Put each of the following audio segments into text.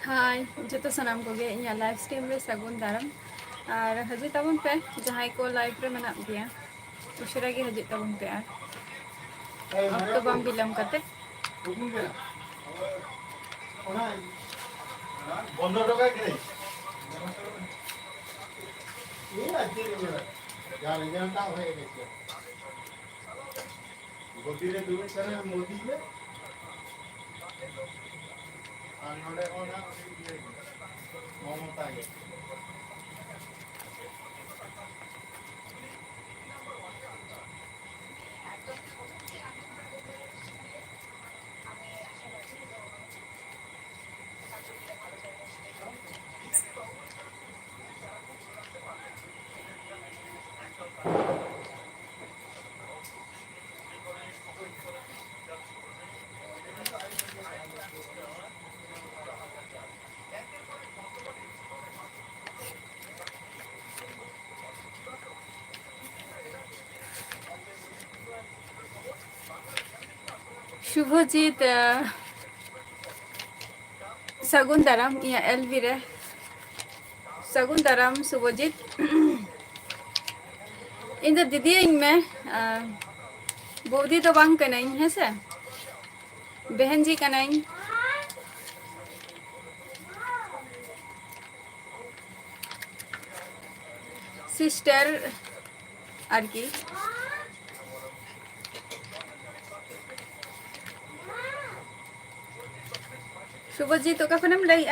हाय जो तो सनाम को गे इन लाइव स्ट्रीम रे सगुन दारम और हजे तबन पे जहां को लाइव रे मना दिया उशरा गे हजे तबन पे अब तो बम बिलम करते বন্ধ টাকা কি এই আছে যার রেজাল্টটা হয়ে গেছে গতিরে তুমি কেন মোদিকে আর নড়ে ওনা মমতা शुभजीत सगुन दारम या एलवी रे सगुन दारम शुभजीत इन दीदी इन में बौदी तो बांग कनाई है से बहन जी कनाई सिस्टर आरकी शुभजीत तो का फनम लई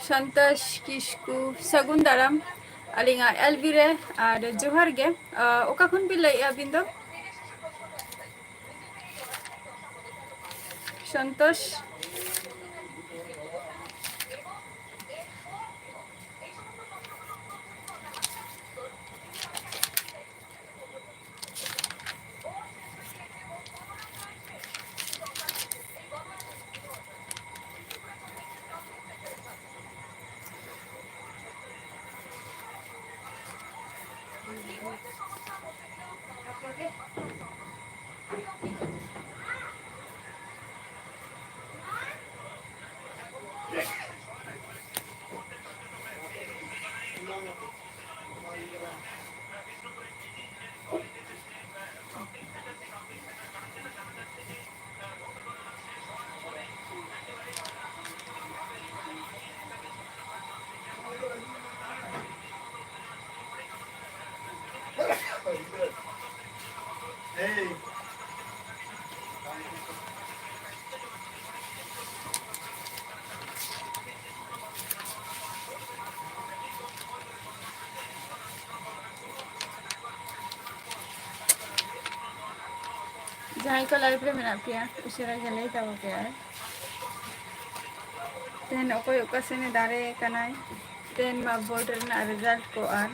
संतोष किस्कू सगुन दाराम अलिंगा एलबी रे और जोहार गे ओका खुन भी लई अबिन दो संतोष এই जहां को लाइव रे मेना पिया उशरा के लई तब पे तेन ओकोय ओका सेने दारे कनाई तेन मा बोर्ड रे रिजल्ट को आर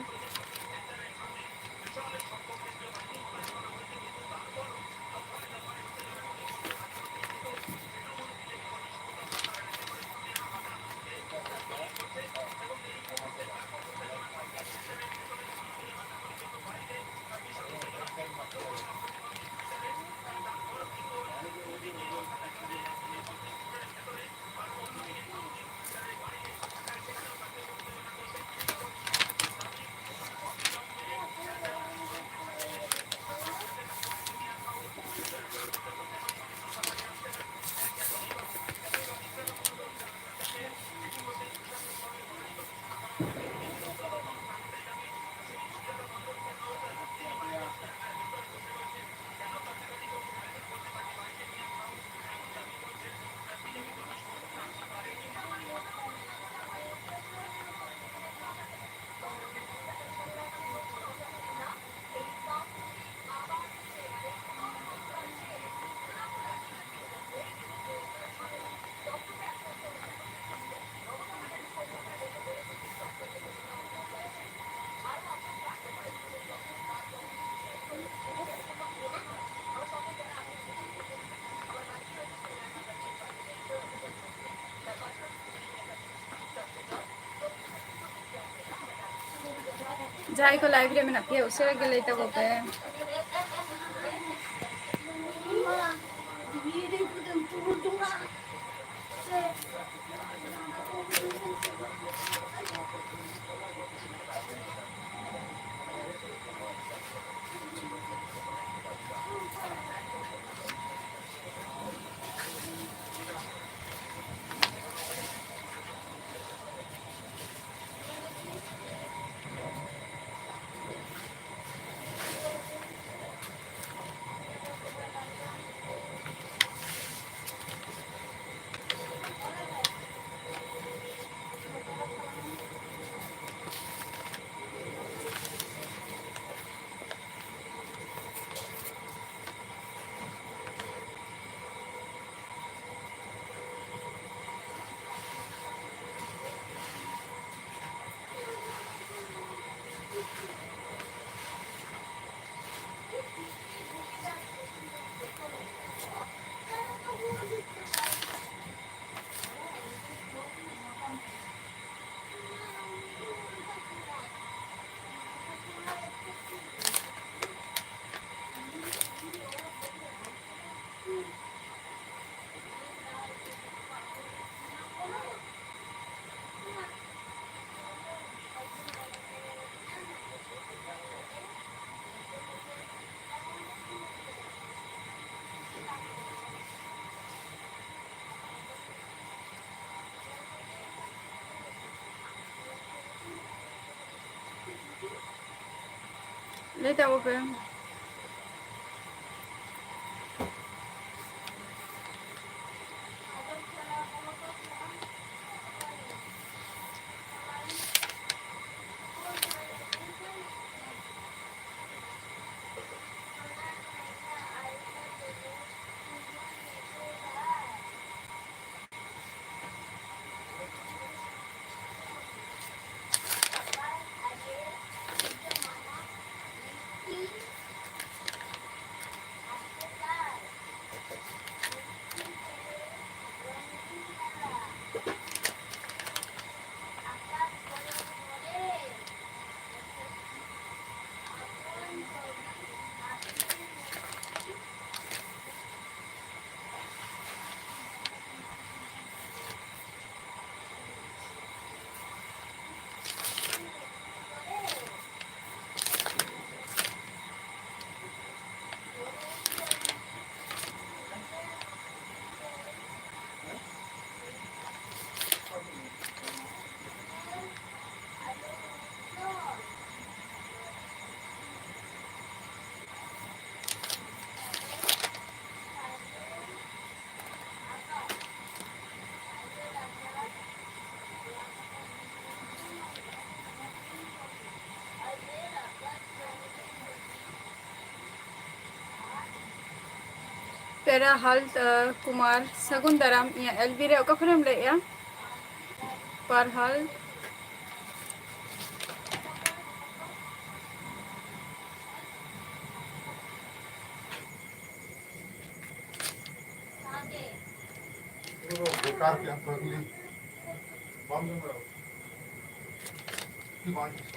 जहाँ को लाइव रे में पे उसे के लई तको पे लई तको पे पेरा हाल कुमार सगुन दाराम या एलबी रे ओका खरम ले या पर हाल बेकार क्या पगली बम में रहो की बात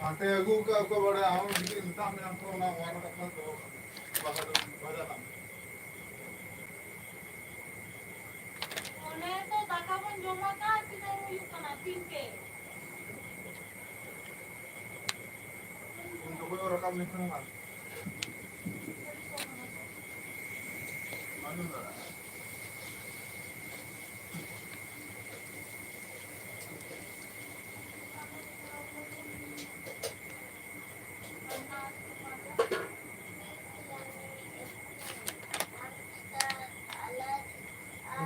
आते अगू का बड़े हम इंसान में हमको ना वाला का तो बाहर बजा था उन्हें तो दाकावन जमा का किधर हुई कना पिंके उनको कोई रकम नहीं करना मालूम है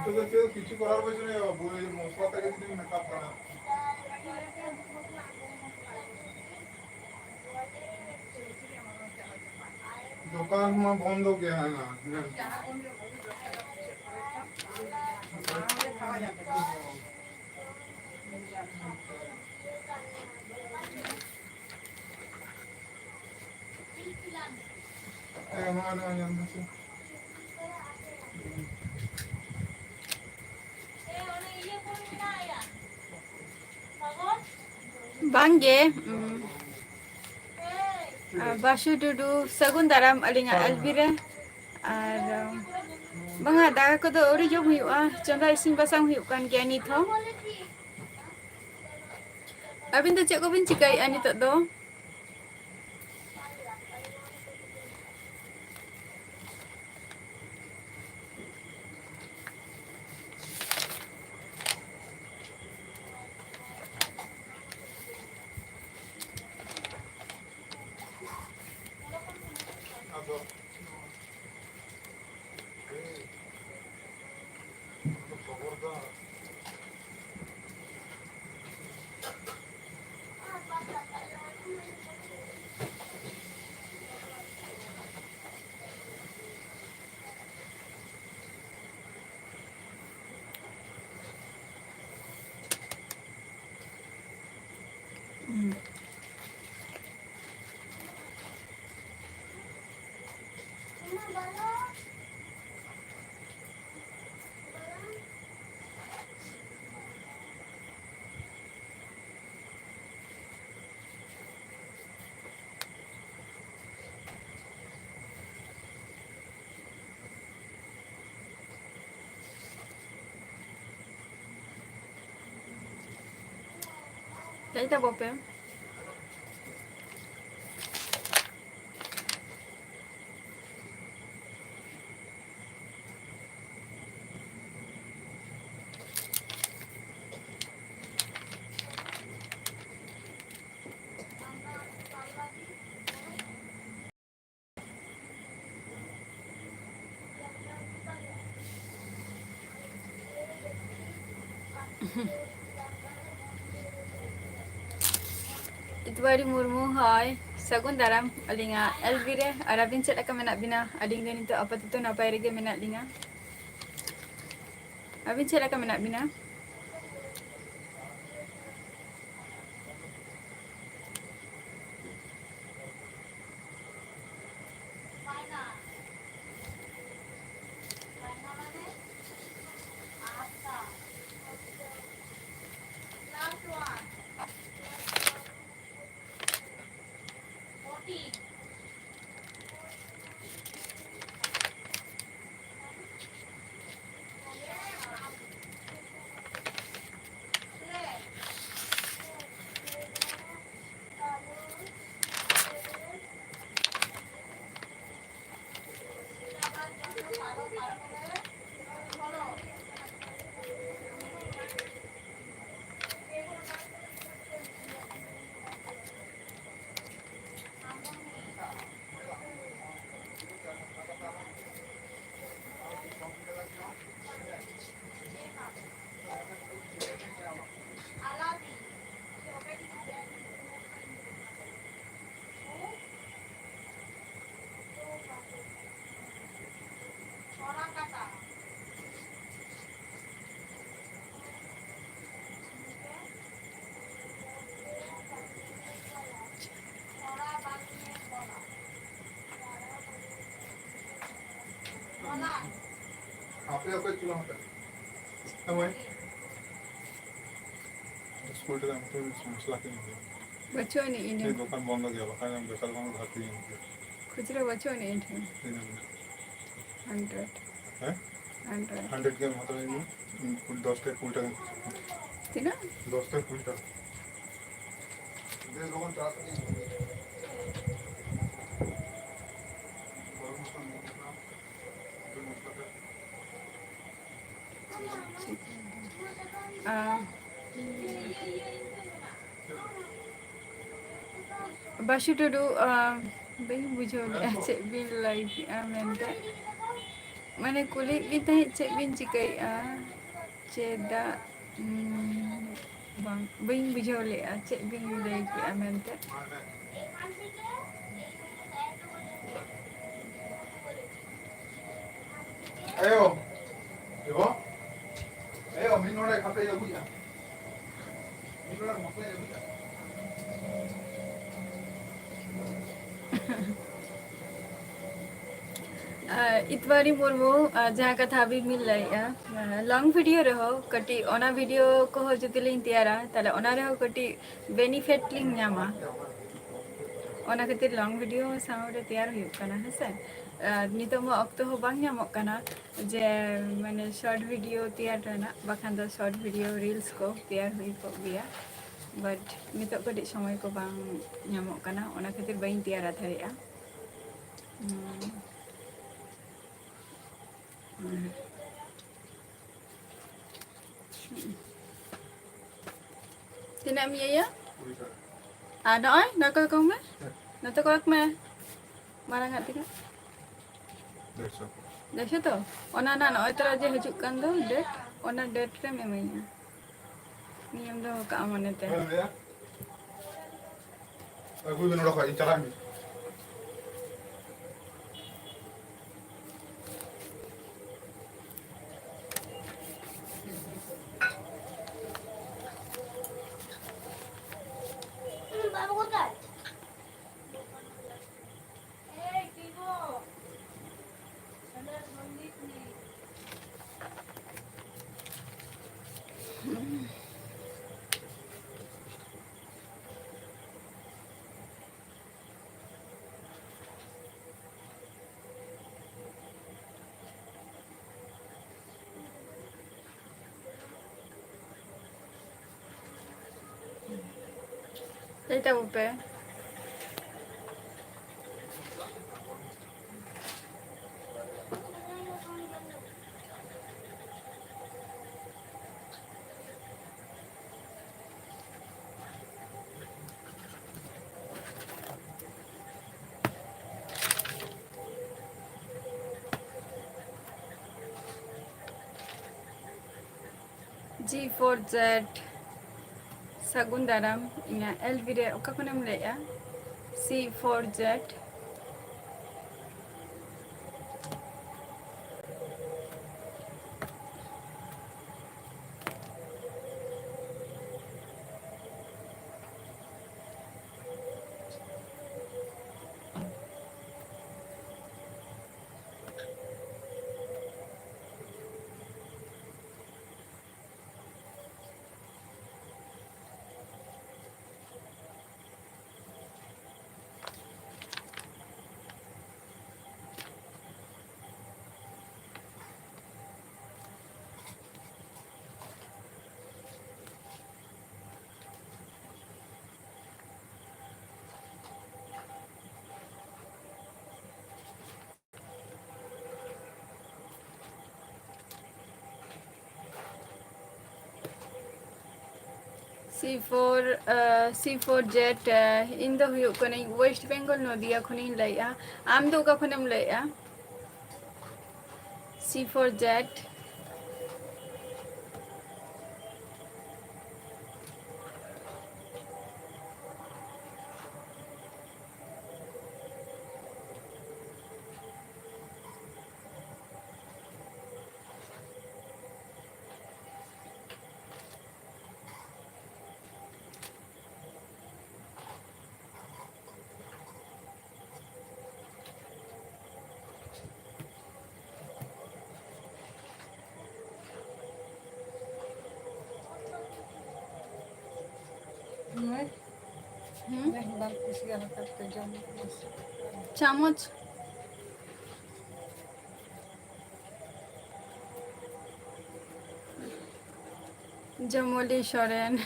तो जो किसी करार बचने बोले मौसम तक किसी में काम करना दुकान में बंद हो गया है ना हमारे यहाँ से Bangge. Basu Dudu Sagun Daram Alinga Elvire. Ar banga daga ko do ori jom huyuga. Chonda isin basang huyuk kan gaya nit ho. Abin do cek ko bin cikai nitok do. Ado. Favor da. Jadi tak apa-apa. Itwari Murmu, hai. Sagun daram alinga Elvire. Arabin cek akan menak bina. Aling dan itu apa tu napa erege menak linga. Abin cek akan menak bina. Apa apa cuma apa? Apa? School time tu semasa lagi ni. Baca ni ini. Ini dukaan bond lagi apa? Kan yang besar banget hati ini. Kujira baca ni ini. Ini. 100. Eh? 100. 100 के मतलब ini 10 टे कुल time Tina? 10 टे कुल time ये लोगों चाहते हैं Basu Dudu bayi bujau ni cek bin live menta. Mana kulit kita cek bin cikai ceda bang bayi bujau le cek bin live menta. Ayo ibu ayo minore kata ya bu ya minore maksudnya ya bu ya Itwari Murmu जहाँ कथा भी मिल रहा long video रहो कटी ओना video को हो जुदी लिंग तैयारा ताले ओना रहो कटी बेनिफिट लिंग ᱧᱟᱢᱟ ओना खातिर लॉन्ग वीडियो साउंड तैयार हुयुग कना हेसे नितो मा ऑक्तो हो बांग ᱧᱟᱢᱚᱜ ᱠᱟᱱᱟ जे माने शॉर्ट वीडियो तैयार रहना बाखान दो शॉर्ट वीडियो रील्स को तैयार हुई को गया बट नितो कटी समय को बांग ᱧᱟᱢᱚᱜ ᱠᱟᱱᱟ ओना खातिर बाइन तैयार धारिया Tina mi ya? Ada ay, nak ko me? Nato ko me. Marang ngat tika. Desho to. Ona na no tara je hajuk kan do date. Ona date re me maiya. Niyam do ka amane te. Aku bin udah kayak cara ni. Bapak kota. Tigo. Ada bandit nih. Kita upe. G4Z Sagun Daram ina LV re oka konem leya C4Z C4Z इन दो हुयुग कने waste Bengal नदिया खनिन लैया आम दो का खनेम लैया C4Z चामच जमोली Soren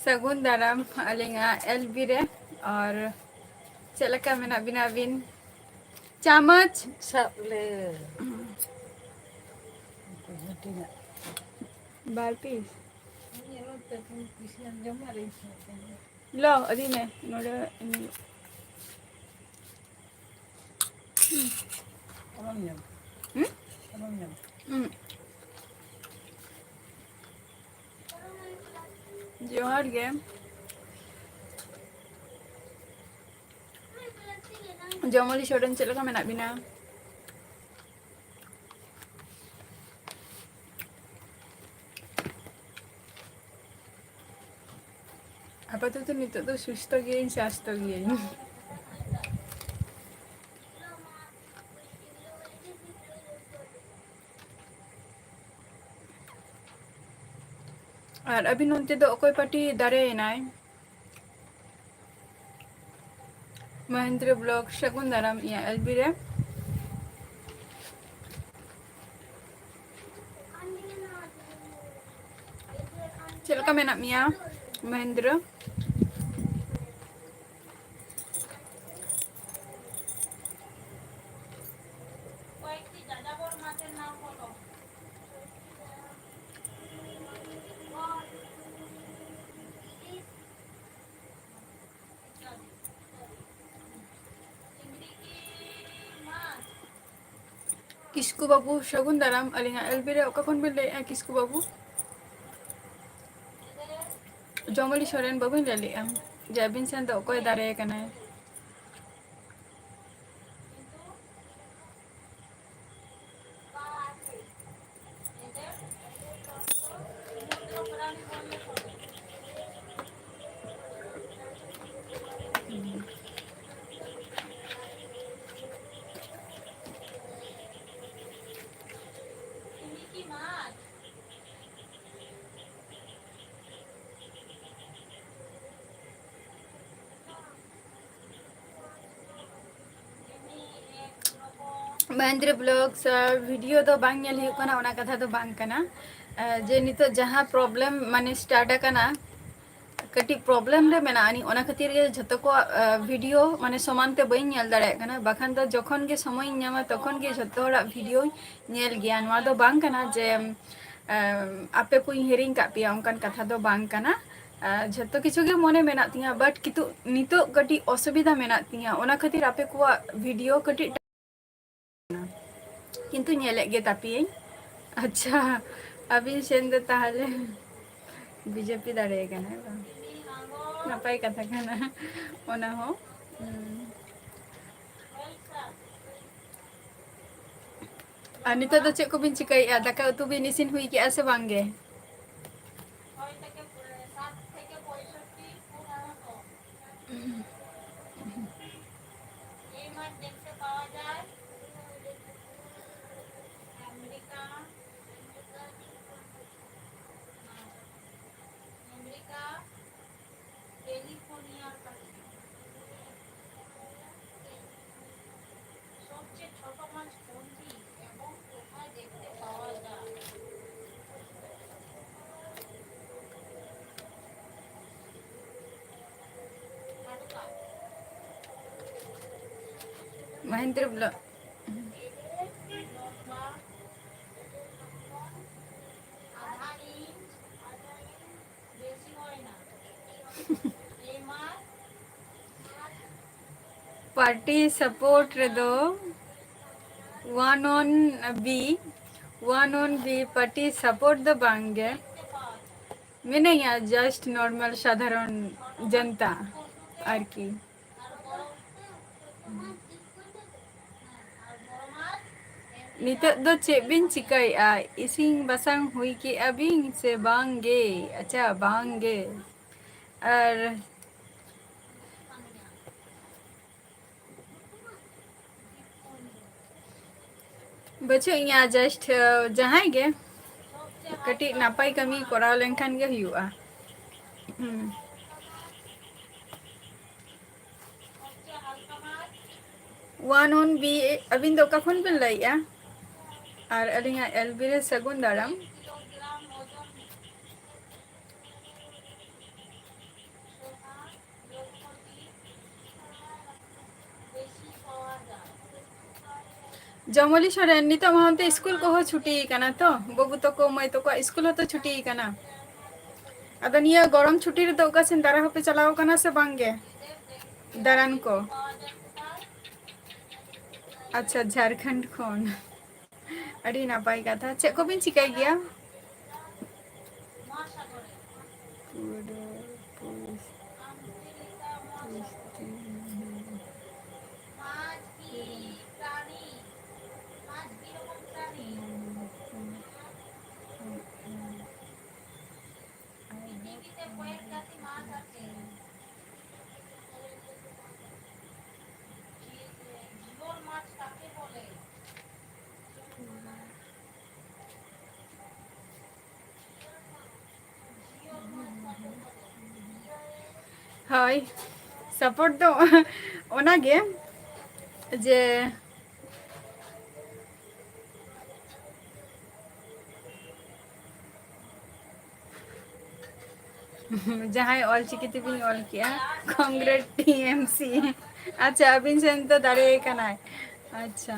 सगुन दाराम अलिंगा LV रे और चलका मेना बिना बिन चामच बार पीस लो अदी में नोडे जोहर गे जमोली शोरेन चलका मेना बिना आपातत नितो तो सुस्त गियाइन स्वास्थ्य गियाइन और अभी नोंते दो अकोय पार्टी दारे नाय महेंद्र ब्लॉग शगुन दाराम या एलबी रे चलका मेना मिया महेंद्र কয়েকটি যাযাবর মাছের নাম বলো। চিংড়ি কি মাছ? किसकु बाबू शगुन दाराम अलिंगा एलबी रे ओका खन बिले किसकु बाबू जमली सोरेन बाबू लेली जैबिन सेन दो अकोय दारे कना কিন্তু পা আছে। এদের সমুদ্র প্রাণী বললে চলে। চিংড়ি কি মাছ? এমনি একরকম महेंद्र ब्लॉग वीडियो दो बांग नेल हुई कना ओना कथा दो बांग कना जे नितो जहाँ प्रॉब्लम माने स्टार्ट कना कटी प्रॉब्लम रे मेना आनी ओना खातिर गे जतो को वीडियो माने समानते बई नेल दाड़े कना बाखान दो जखन गे समय न्यामा तखन गे जतो हड़ा वीडियो नेल गया नवा दो बांग कना जे आपे को हियरिंग का पिया उनकान कथा दो बांग कना जतो किछु गे मने मेना तिया बट कितु नितो कटी असुविधा मेना तिया ओना खातिर आपे को वीडियो कटी किंतु नेले गे तापी अच्छा अभी सेन दो ताहले बीजेपी दाड़े कना চিংড়ি হাঙর नापाय कथा कना ओना हो পয়সা नितो दो चेक को बिन चिकाई दाका उतु बिन इसिन हुई कि ऐसे बांगे 6 থেকে 7 থেকে 65 ফুট মতো। এই মাছ দেখতে পাওয়া যায় আমেরিকা আমেরিকা ক্যালিফোর্নিয়ার কাছে। সবচেয়ে ছোট মাছ কোনটি এবং কোথায় দেখতে পাওয়া যায়? হালকা महेंद्र ब्लॉग লম্বা আধা ইঞ্চ বেশি হয় না। এই মাছ पार्टी सपोर्ट रे दो वन ऑन बी पार्टी सपोर्ट दो बांगे দেখতে পাওয়া যায় मैंने यहाँ जस्ट नॉर्मल साधारण जनता और की আর বড় মাছ नितो दो चेक बिन चिकाई इसिंग बसंग हुई कि अभी से बांगे अच्छा बांगे और बच्चों यहाँ जस्ट जहाँ गे कटी नापाई कमी कोराव लेंखान गे हुआ সবচেয়ে হালকা মাছ वन ऑन बी अबिन दो का फोन बिल लइया और अलिंगा एलबी रे सगुन दाराम কিলোগ্রাম ওজন সোনা লক্ষটি বেশি পাওয়া যায়। जमली सरेन नितो वहांते स्कूल को हो छुट्टी कना तो बबू तो को मई तो को स्कूल हो तो छुट्टी कना अदो निया गरम छुट्टी रे तो का सेन दारा होपे चलाओ कना से बांगे दारान को পাওয়া যায় কোথায়? अच्छा झारखंड खोन अड़ी नापाई कथा चे को बिन चिकाई गया মহাসাগরে আমেরিকা মহাসাগরে। মাছ কি প্রাণী? মাছ কিরকম প্রাণী? পৃথিবীতে কয়েক জাতি মাছ আছে। জীবন মাছ কাকে বলে? ᱦᱳᱭ ᱥᱟᱯᱳর্ট ᱫᱚ ᱚᱱᱟᱜᱮ ᱡᱮ जहाँ ऑलचिकी तेबिन ऑल किया कांग्रेस टीएमसी अच्छा अबिन सेन तो दाड़े कनाय अच्छा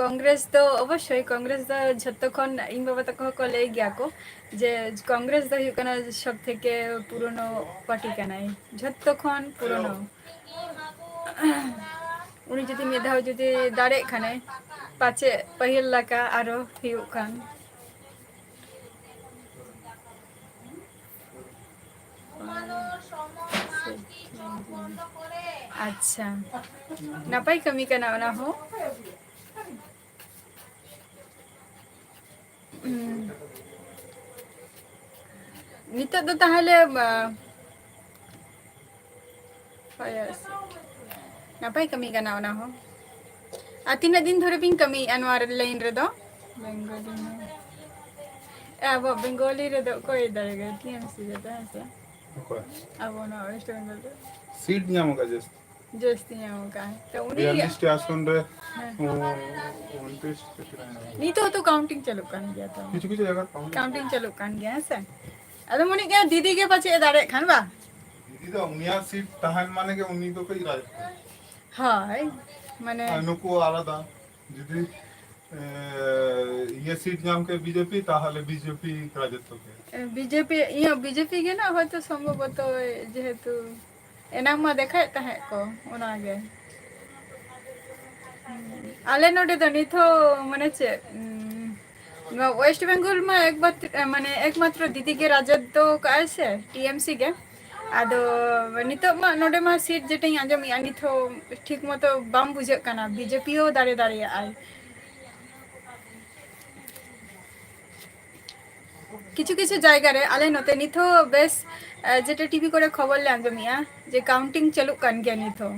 कांग्रेस तो अवश्य कांग्रेस दा झत्तो खन इन बाबा तको को ले गया को जे कांग्रेस दा हुयु कना सब थेके पुरानो पार्टी कनाय झत्तो खन पुरानो उनी जदि मेधाव जदि दाड़े खानाय पाचे पहिल लका आरो हुयु खान अच्छा नापाय कमी कना ओना हो नितो दो ताहले नापाय कमी कना ओना हो आ तीना दिन धरे बिन कमी अनवार लाइन रे दो बेंगोली में अब बेंगोली रे दो कोई दरेगा टीएमसी देता है से अब ना वेस्ट बंगाल रे सीट ᱧᱟᱢᱚᱜᱼᱟ ᱡᱟᱹᱥᱛᱤ जस्ती का तो उनी 42 आसन रे 29 नी तो काउंटिंग चालू कर गया था কিছু কিছু জায়গা পাউন काउंटिंग चालू कर गया है से अरे मुनी क्या दीदी के पाछे दाड़े खान बा দিদি তো উনিয়া সিট তাহান মানে কি উনি তো কই রাজ हाय माने নুকু আলাদা যদি ये सीट नाम के बीजेपी ताहले बीजेपी राजत्व के बीजेपी ये बीजेपी के ना होय तो संभवत जेहेतु एनाम मा देखाय ताहे को ओनागे आले नोडे तो निथो माने चे वेस्ट बेंगल में एक बात माने एकमात्र दीदी के राजत्व का से टीएमसी के आदो नितो मा नोडे मा सीट जेटे आंजम या निथो ठीक मतो बाम बुझे कना बीजेपी ओ दारे दारे आय কিছু কিছু জায়গা রে আলে নতে নিথো বেশ যেটা টিভি করে খবর লে আঞ্জমিয়া যে কাউন্টিং চালু কান গিয়া নিথো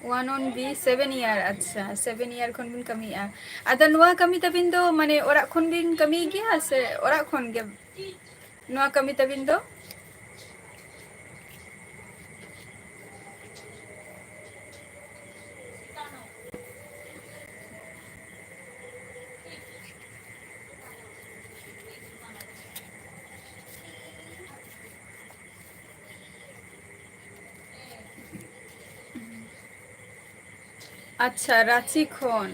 1 on B 7 year अच्छा 7 year खन बिन कमी आ आदा नवा कमी तबिन दो माने ओरा खन बिन कमी गया से ओरा खन गे नवा कमी तबिन दो अच्छा रांची खन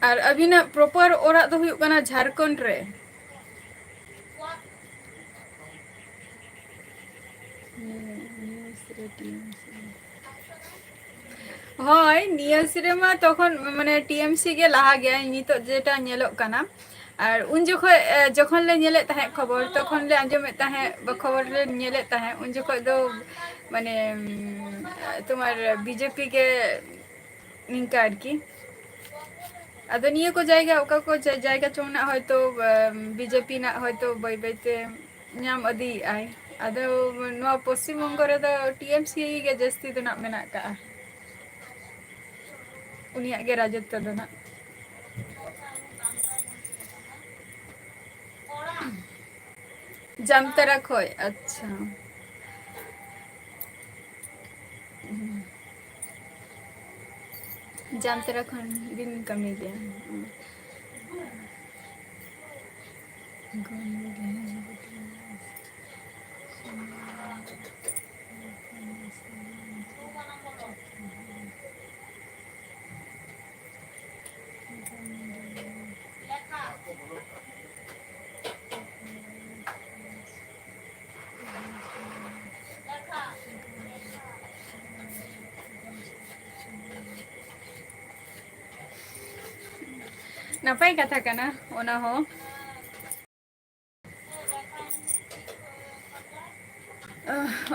और अभी ना प्रॉपर ओरा दो हुयु कना झारखंड रे হয় নিউজ রে মা তখন মানে টিএমসি গে লাহা গয়া নিতো যেটা নেলক কানা আর উন যখন লে নেলে তাহে খবর তখন লে আঞ্জমে তাহে খবর লে নেলে তাহে উন যখন দো মানে তোমার বিজেপি কে নিকা আর কি আদো নিয়ে को जाएगा ओका को जाएगा चोना হয়তো বিজেপি না হয়তো বাই বাইতে नाम अदी आय आदो नो पश्चिम बंग रे दो टीएमसी गे जस्ती तो ना मेना का उनिया गे राजत्व दो ना जामतारा खोय अच्छा जामतारा खन बिन कमी गया नापाय कथा कना ओना हो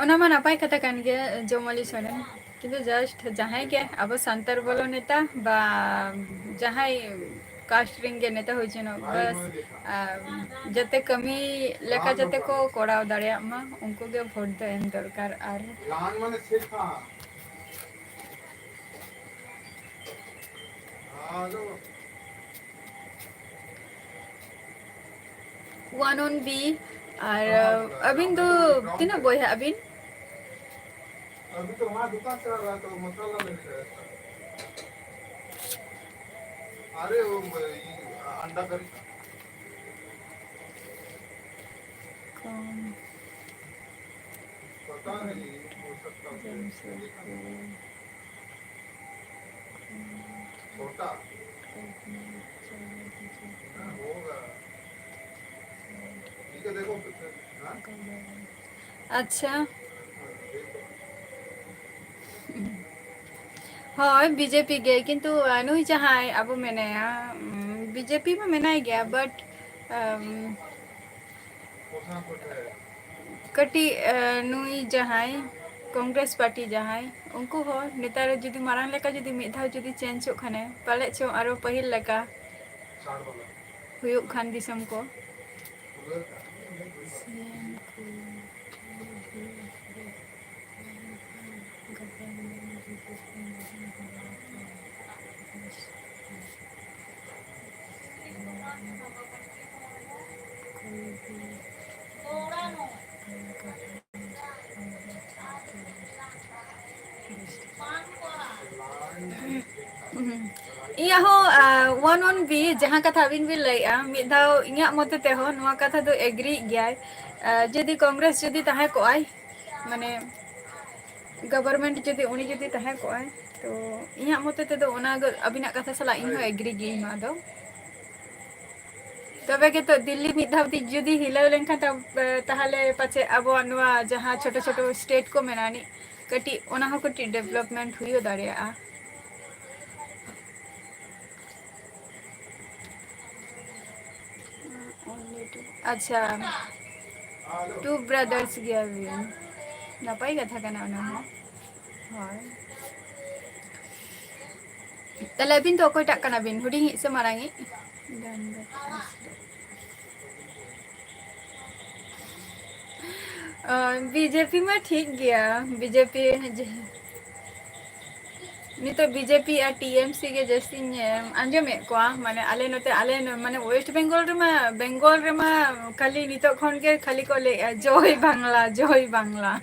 ओना मा नापाय कथा कान गे जमली सोरेन किंतु जस्ट जहां के अब संतर बोलो नेता बा जहां कास्ट रिंग गे नेता होय छनो बस जते कमी लेका जते को कोड़ाव दाड़िया मा उनको गे वोट दे एम दरकार आर लान माने सेखा 1 on B আর আবিন তো তিনা বই হ্যাঁ আবিন अभी तो वहाँ दुकान चला रहा है तो मसाला लेने गया था। अरे वो अंडा करी पता नहीं हो सकता है छोटा हाँ, होगा ठीक है देखो हाँ? আচ্ছা देखो হয় বিজেপি গে কিন্তু নুই যাহাই আবু মেনায়া বিজেপি মা মেনাই গয়া বাট पोषण कुछ है कटी नुई जहाई कांग्रेस पार्टी जहाई उनको हो नेतार जुदी मारांग लेका जुदी मिद धाव जुदी चेंज हो खाने पाले चो आरो पहिल लेका साड़ वाला हुयुग खान दिसम को उधर का দৌড়ানো পান করা iya ho 1 on B जहां कथा बिन बिन लई मिद धाव इया मते ते हो नुआ कथा दो एग्री गयाय जदी कांग्रेस जदी ताहे को आय माने गवर्नमेंट जदी उनी जदी ताहे को आय तो इया मते ते दो ओना अबिना कथा सला इन हो एग्री गी नुआ दो तबे के तो दिल्ली मिद धाव जुदी हिलाव लेनखा ताहले पाचे अबो नुआ जहां छोटो छोटो स्टेट को मेनानी कटी ओना हो कटी डेवलपमेंट हुयो दाड़िया अच्छा हेलो 2 brothers गया बिन नापाई कथा कना ओना हो হয় তাহলে বিন তো কয়টা কানা বিন হুডিং সে মারাঙ্গি बीजेपी में ठीक गया बीजेपी नितो बीजेपी और टीएमसी के जैसी आंजमे को माने आले नते आले माने वेस्ट बेंगल रे मा खाली नितो खन के खाली को ले जय बांग्ला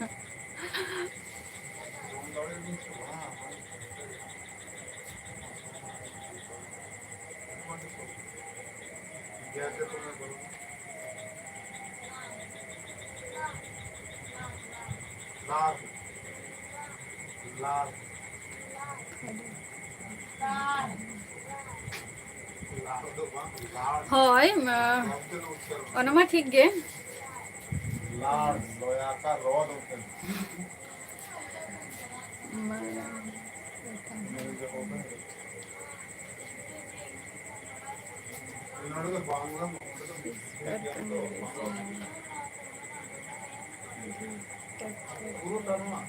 गैस तो मैं बोलूँ लाल लाल তার लाल तो लाल হয় ऑप्शन उत्तर ओनमा ठीक गे लाल लोया का रॉड ओपन इन्होंने तो बांग्ला पूरा टर्मा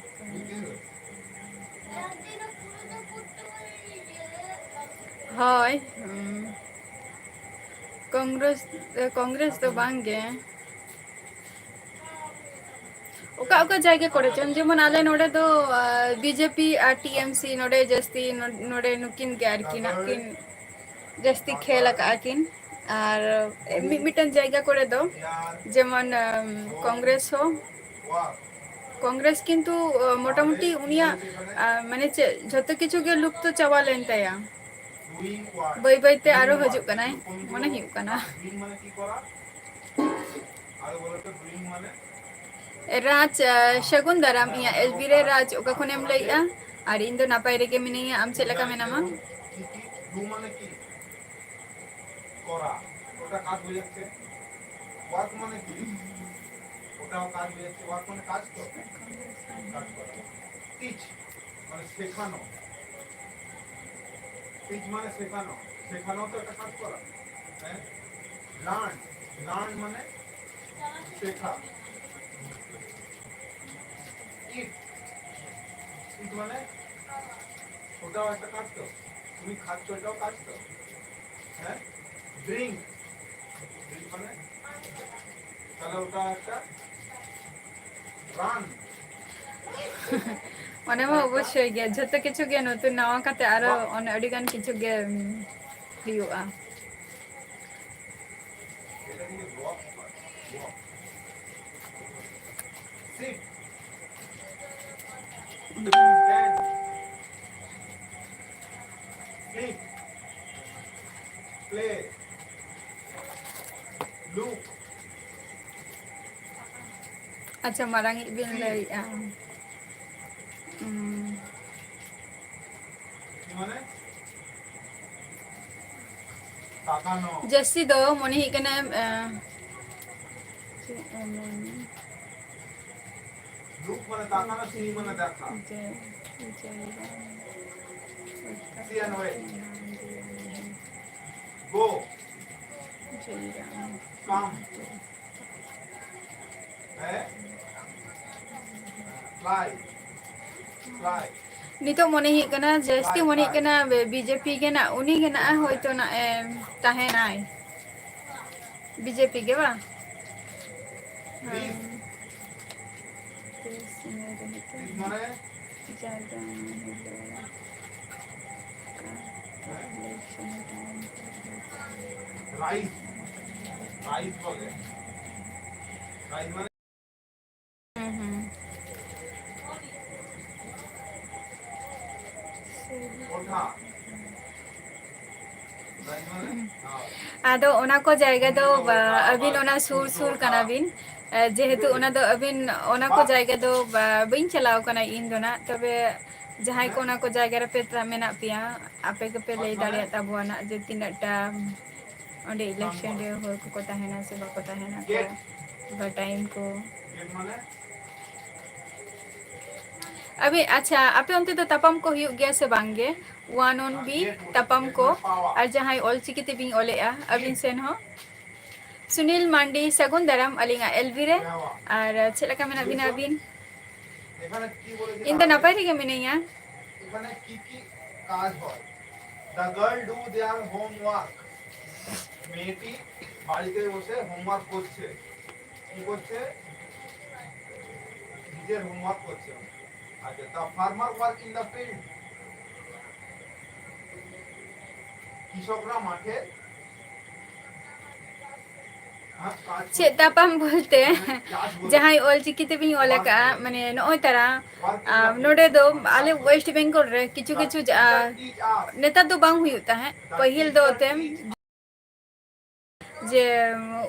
হয় कांग्रेस तो बांग गे ओका ओका जायगा करे चन जेमन आले नोडे तो बीजेपी और टीएमसी नोडे जस्ती नोडे नुकिन के आरकी नाकिन जस्ती खेल आकिन और मिटन जायगा करे दो जेमन कांग्रेस हो वाह कांग्रेस किंतु मोटामुटी उनिया माने जतो किछु गे लुप्त चावा लेन ताया डूइंग व्हाट बाई बाईते आरो हजू कनाय मने हिउ कना डूइंग माने की करा आरो बोले तो डूइंग माने राज शगुन दाराम इया एसबी रे राज ओका खनेम लइया और इन दो नापाय रे के मिनिया आम चेला का मेनामा की डू माने की করা ওটা কাজ হয়ে যাচ্ছে ওয়ার্ক মানে কি ওটাও কাজ হয়ে যাচ্ছে ওয়ার্ক মানে কাজ তো কাজ করা টিচ মানে শেখানো টিচ মানে শেখানো শেখানো তো একটা কাজ করা হ্যাঁ লার্ন লার্ন মানে শেখা ইট ইট মানে ওটাও একটা কাজ তো তুমি খাচ্ছ এটাও কাজ তো হ্যাঁ ড্রিঙ্ক ড্রিঙ্ক মানে তাহলে ওটা একটা রান মানে মা অবশ্যই গে যত কিছু গে নতুন নাওয়া কাতে আরো অনেক আডিগান কিছু গে হিউয়া এটা দিয়ে rock Stand. Sleep. Play. Look. Acha marang ibin lay কি মানে তাকানো jasi do mone hi kana look মানে তাকানো সি মানে দেখা সি এন্ড ওয়ে গো কাম হ্যাঁ fly fly nito mone hi kana jasti mone hi kana BJP ge na uni ge na hoito na tahe nai BJP ge ba please মানে rice rice বলে rice মানে ওঠা rice মানে ado ona ko jayga do abin ona sur sur kana bin jehetu ona do abin ona ko jayga do bain chalao kana in do na tobe jahai ko ona ko jayga re pe mena pia ape ke pe lay dare tabuana je tinata onde election re hoy ko tahena se ba ko tahena ko ba time ko গেট মানে अभी अच्छा आपे onte तो tapam ko huyuk gaya se bangge one on b tapam ko ar jahai ol chikite bing olea abin sen ho Sunil Mandi Sagun Daram alinga Elvire ar chelaka mena bin abin এখানে কি বলেছে inda napai rege menenya এখানে কি কি কাজ হয় the girl do their homework মেয়েটি বাড়িতে বসে হোমওয়ার্ক করছে কি করছে নিজের হোমওয়ার্ক করছে আচ্ছা the farmer work in the field কৃষকরা মাঠে chet tapam bolte jahai ol chikite bing oleka mane noi tara node do ale west bengal re kichu kichu neta do bang huyuk ta hai pahil do te যে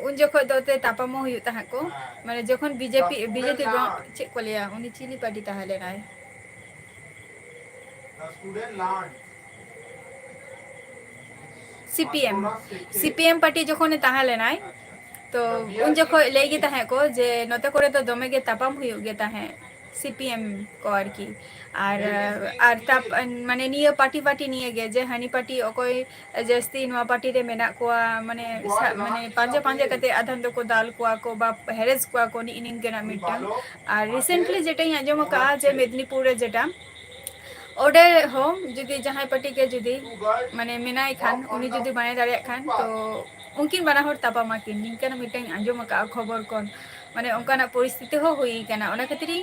উন যখন দতে তাপামো হইউ তাহা কো মানে যখন BJP check কলিয়া উনি chilli party তাহলে নাই student learn CPM party যখন তাহলে নাই তো উন যখন লেগে তাহা কো যে নতে করে তো দমে গে তাপাম হইউ গে তাহে সিপিএম को আর কি আর তাপ মানে নিয়ে পার্টি নিয়ে গে যে হানি পার্টি অকই জাস্তি নোয়া পার্টি রে মেনা কোয়া মানে মানে পাঁচে কাতে আধান তো কো দাল কোয়া কো বা হেরেস কোয়া কো নি ইনিন কেনা মিটাং আর রিসেন্টলি যেটাই আজম কা যে মেদিনীপুরে যেটা অর্ডার হোম যদি জাহাই পার্টি के যদি মানে মেনাই খান উনি যদি বানাই দাঁড়িয়ে খান তো উনকিন বানা হর তাপা মাকিন নিনকানা মিটাং আজম কা খবর কোন মানে অঙ্কানা পরিস্থিতি হো হই কানা ওনা খাতিরি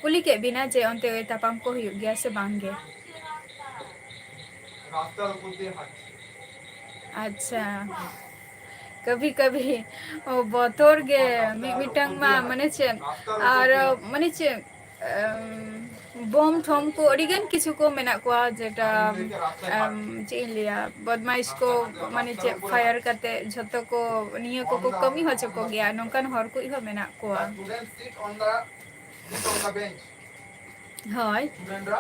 কুলি के बिना যে অন্তে তাপাম কো হই গিয়া সে বাঙ্গে রাস্তার উপর দিয়ে হাঁটছে अच्छा कभी कभी ओ बतोर गे मिटंग मा मने छे और मने छे बम ठम को अडिगन किछु को मेना को जेटा चिलिया बदमाइश को माने चे फायर करते झतो को नियो को कमी हो चको गया नोंकन हर को हो मेना को student sit on the bench হয় স্টুডেন্টরা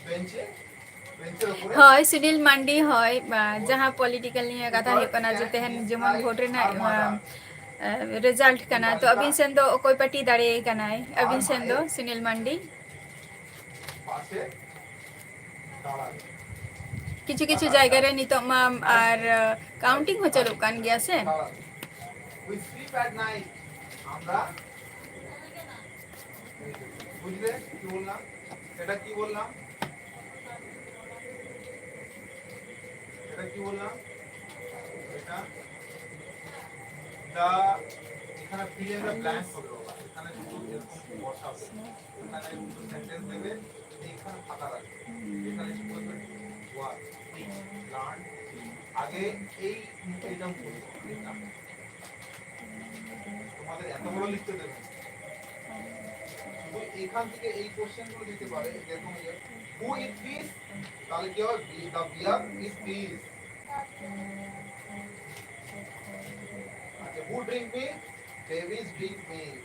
বেঞ্চে বেঞ্চের উপরে হয় সুনীল মান্ডি হয় जहां पॉलिटिकल নিয়ে কথা হে কনা যেতে হেন যেমন ভোট রে না रिजल्ट कना तो अभी सेन दो कोई पार्टी दाड़े कना अभी सेन दो सुनील मांडी পাশে দাঁড়াবে কিছু কিছু জায়গা রে নিতো মা আর কাউন্টিং हो चलो कान गया से উই স্লিপ এট নাইট আমরা বুঝলে কি বললাম এটা কি বললাম এটা কি বললাম এটা দা এখানে ফিল ইন দ্য ব্ল্যাঙ্কস হবে বাবা এখানে শুধু এরকম বসাবে এখানে শুধু সেন্টেন্স দেবে এখানে ফাঁকা রাখবে এখানে কি বলবে ওয়ার্ক লার্ন আগে এইটা বলবো তোমাদের এত বড় লিখতে দেবে তো এখান থেকে এই কোশ্চেনগুলো দিতে পারে, দেখুন যে হু ইট ফিশ, তাহলে কি হবে, দ্য বিয়ার ইজ ফিশ। আচ্ছা, who drink milk, babies drink milk.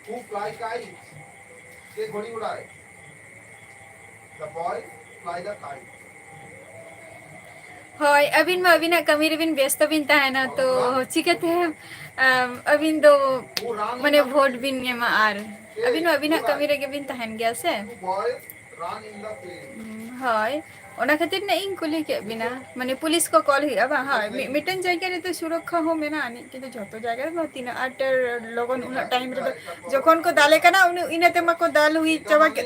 Who fly kite, কে ঘড়ি উড়ায়, the boy fly the kite. হয় अबिन मा अबिना कमी रबिन व्यस्त बिन ताहेना तो चिकाते अबिन दो হু রান ইন माने দ্য ভোট ফিল্ড, बिन एमा आर अबिन मा अबिना कमी रगे बिन ताहेन गया से two boys run in the field. হয় ओना खातिर ना इन कुली के बिना माने पुलिस को कॉल हुई अब हाँ मिटन जायगा रे तो सुरक्षा हो मेना आनी किंतु जतो जायगा रे तीन आठ लोगन उन टाइम रे तो जखन को दाले कना उन इनते मा को दाल हुई चबा के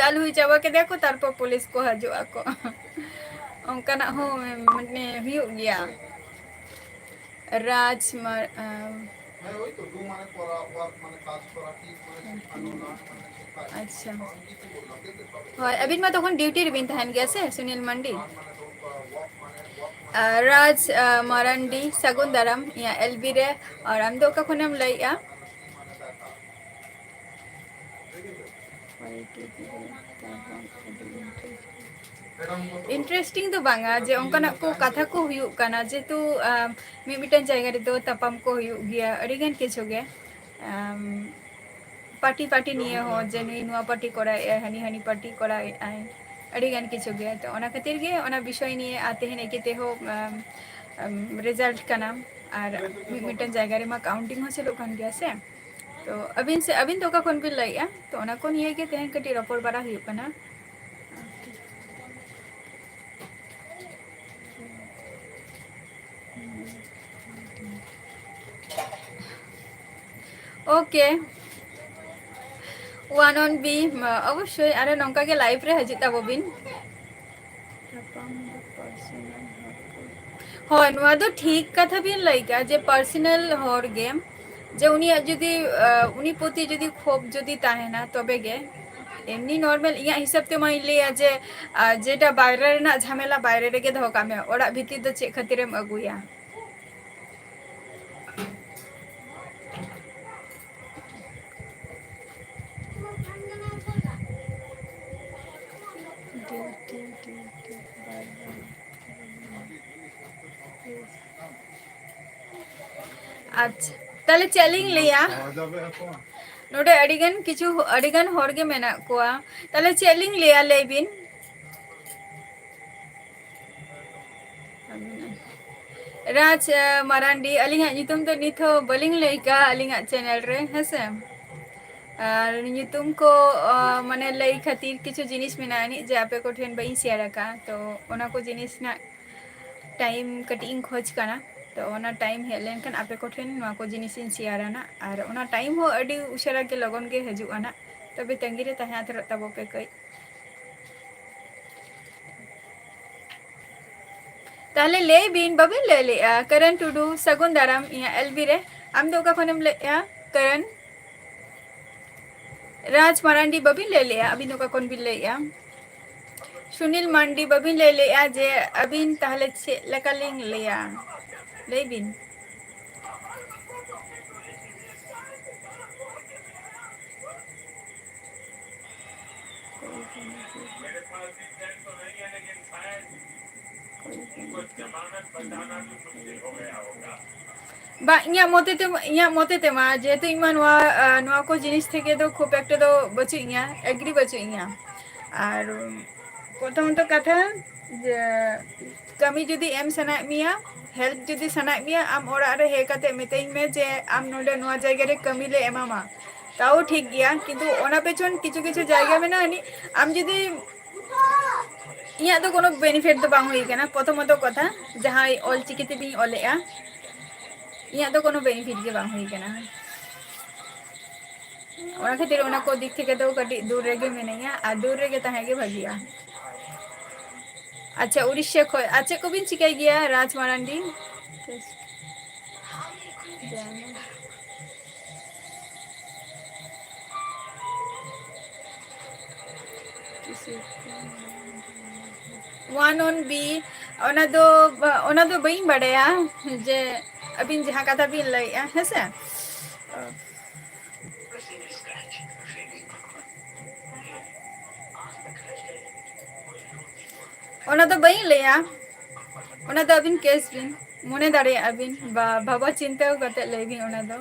दाल हुई चबा के देखो तारपर पुलिस को हजो आको ओंकाना हो माने हुयुग गया राज হ্যাঁ ওই তো ডু মানে করা, ওয়ার্ক মানে কাজ করা, টিচ মানে শেখানো, লার্ন মানে শেখা। अच्छा আমি কি বললাম দেখতে পাবে। হয় अबिन मा तखन ड्यूटी रे बिन ताहेन गया से सुनील मंडी লার্ন মানে রোল করা, ওয়ার্ক মানে राज मारांडी सगुन दाराम या एलबी रे और हम दो का खुनम लइया মানে দেখা। দেখেছো? এটা আমি কত इंटरेस्टिंग तो बांगा जे ओंकाना को कथा को हुयुग काना जेतु मिमिटन जायगा रे दो तपम को हुयुग गया अडिगन किछु गे पार्टी पार्टी निये हो जे नुई नुआ पार्टी करा हनी हनी पार्टी करा आई अडिगन किछु गे तो ओना खातिर गे ओना विषय निये आते हैं एकेते हो रिजल्ट काना और मिमिटन जायगा रे मा काउंटिंग हो चलो कान गया से तो अबिन तो का कोन बिल लइया तो ओना कोन ये गे तेहन कटी रपोर बारा हुयुग काना ओके वन ऑन बी अवश्य अरे नौका के लाइफ रे हजित ताबोबिन হয় নোয়া তো ঠিক কথা বিন লাইকা যে পার্সোনাল হর গেম যে উনি যদি উনি প্রতি যদি ক্ষোভ যদি তাহে না তবে গে এমনি নর্মাল ইয়া হিসাবতে মাই লিয়া যে যেটা বাইরে না ঝামেলা বাইরে রেগে দহ কামে ওরা ভিতর তো চেক খাতিরেম আগুয়া अच्छा ताले चैलेंज लिया পাওয়া যাবে এখন। नोडे अडिगन किछु अडिगन हरगे मेना कोआ ताले चैलेंज लिया लेबिन राज मारांडी अलिंगा नितुम तो निथो बलिंग लइका अलिंगा चैनल रे हसे और नितुम को माने लई खातिर किछु जिनिस मेनानी जे आपे को ठेन बई शेयर का तो ओना को जिनिस ना टाइम कटिंग खोज काना तो ओना टाइम हे लेनकन आपे को ठेन मा को जिनिस इन शेयर ना और ओना टाइम हो अडी उशरा के लगन के हजु आना तबे तंगिरे तहा थर तबो पे कई ताले ले बिन बबे ले करण टुडू सगुन दाराम या एलबी रे आम दो का खनम ले करण राज मारांडी बबी ले अभी दो का कोन भी ले सुनील मंडी बबी ले जे अबिन ताहले छे लकालिंग ले बिन बा इया मते ते मा जेतु इमा नवा को जिनिस थेके दो खूब एकटा दो बचु इया एग्री बचु इया और प्रथम तो कथा जे कमी जुदी एम सना मिया हेल्प जुदी सना मिया आम ओरा रे हे काते मेतेई में जे आम नोडे नवा जायगा रे कमी ले एमामा ताओ ठीक गया किंतु ओना पेछन किछु किछु जायगा में ना आम जुदी इया तो कोनो बेनिफिट तो बांग हुई केना प्रथमत कथा जहां ऑल चिकिते भी ऑलेआ इया तो कोनो बेनिफिट के बांग हुई केना ओना खातिर ओना को दिख थेके तो कटी दूर रेगे मेनैया आ दूर रेगे ताहेगे भागिया अच्छा उड़ीसा खो अच्छा को बिन चिकाई गया राज मारांडी वन ऑन बी ओना दो बई बड़या जे अबिन जहां कथा बिन लइया हेसे ᱚᱱᱟ ᱫᱚ ᱵᱟᱹᱧ ᱞᱟᱹᱭᱟ, ᱚᱱᱟ ᱫᱚ ᱟᱹᱵᱤᱱ ᱠᱮᱥ ᱵᱤᱱ ᱢᱚᱱᱮ ᱫᱟᱲᱮᱭᱟᱜᱼᱟ ᱵᱤᱱ ᱵᱟ ᱵᱷᱟᱵᱚ ᱪᱤᱱᱛᱟᱹ ᱠᱟᱛᱮᱫ ᱞᱟᱹᱭ ᱵᱤᱱ ᱚᱱᱟ ᱫᱚ᱾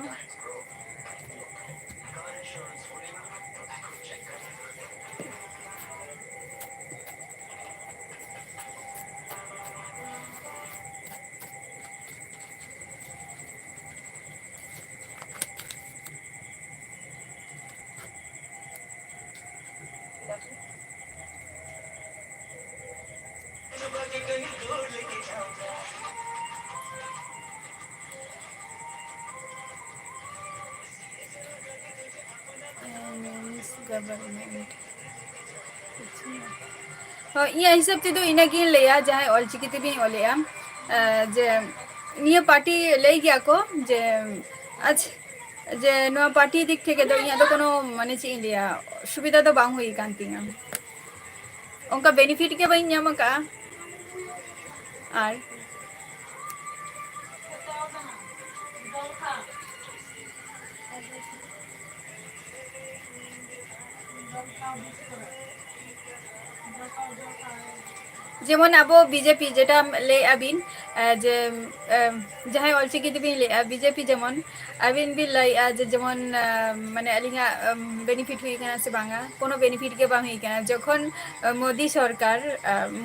गवर्नमेंट ᱤᱧᱟᱹᱜ ᱦᱤᱥᱟᱹᱵ ᱛᱮᱫᱚ ᱤᱱᱟᱹᱜᱤᱧ ᱞᱟᱹᱭᱟ ᱡᱟᱦᱟᱸᱭ ᱚᱞᱪᱤᱠᱤ ᱛᱮᱵᱤᱧ ᱚᱞᱮᱜᱼᱟ ᱡᱮ ᱱᱤᱭᱟᱹ ᱯᱟর্টি ᱞᱟᱹᱭ ᱜᱮᱭᱟ ᱠᱚ ᱡᱮ ᱟᱪᱪᱷᱟ ᱡᱮ ᱱᱚᱣᱟ ᱯᱟর্টি ᱫᱤᱠ ᱛᱷᱮᱠᱮ ᱫᱚ ᱤᱧᱟᱹᱜ ᱫᱚ কোনো মানে ᱪᱮᱫ ᱤᱧ ᱞᱟᱹᱭᱟ ᱥᱩᱵᱤᱫᱷᱟ ᱫᱚ ᱵᱟᱝ ᱦᱩᱭ ᱟᱠᱟᱱ ᱛᱤᱧᱟᱹ, ᱚᱱᱠᱟ ᱵᱮনিফᱤᱴ ᱜᱮ ᱵᱟᱹᱧ ᱧᱟᱢ ᱟᱠᱟᱫᱼᱟ᱾ ᱟᱨ যেমন আবো বিজেপি যেটা লে আবিন যে যাহাই অলচিকি দিবিন লে বিজেপি যেমন আবিন বি লাই যে যেমন মানে আলিঙা বেনিফিট হুই কানা সে বাংা কোনো বেনিফিট গে বাং হুই কানা যখন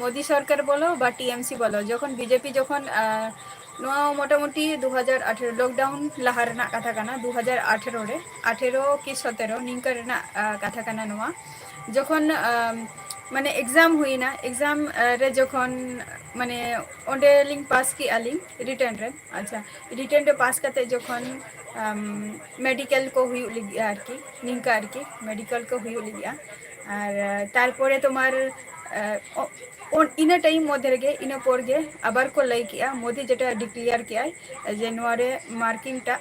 মোদি সরকার বলো বা টিএমসি বলো যখন বিজেপি যখন নোয়া মোটামুটি 2018 লকডাউন লাহা রেনা কাথা কানা 2018 রে 18 কি 17 নিংকা রেনা কাথা কানা নোয়া যখন মানে এক্সাম হুইনা এক্সাম রে যখন মানে ওন্ডে লিং পাস কি আলিং রিটার্ন রে আচ্ছা রিটার্ন রে পাস কাতে যখন মেডিকেল কো হুই লিগিয়া আর কি নিংকা আর কি মেডিকেল কো হুই লিগিয়া আর তারপরে তোমার ᱤᱱᱟᱹ ᱴᱟᱭᱤᱢ ᱢᱚᱫᱽᱫᱷᱮ ᱨᱮᱜᱮ ᱤᱱᱟᱹ ᱯᱚᱨ ᱜᱮ ᱟᱵᱟᱨ ᱠᱚ ᱞᱟᱹᱭ ᱠᱮᱜᱼᱟ ᱢᱳᱫᱤ ᱡᱮᱴᱟ ᱰᱤᱠᱞᱮᱭᱟᱨ ᱠᱮᱜᱼᱟᱭ ᱡᱮ ᱱᱚᱣᱟ ᱨᱮ ᱢᱟর্কিং টা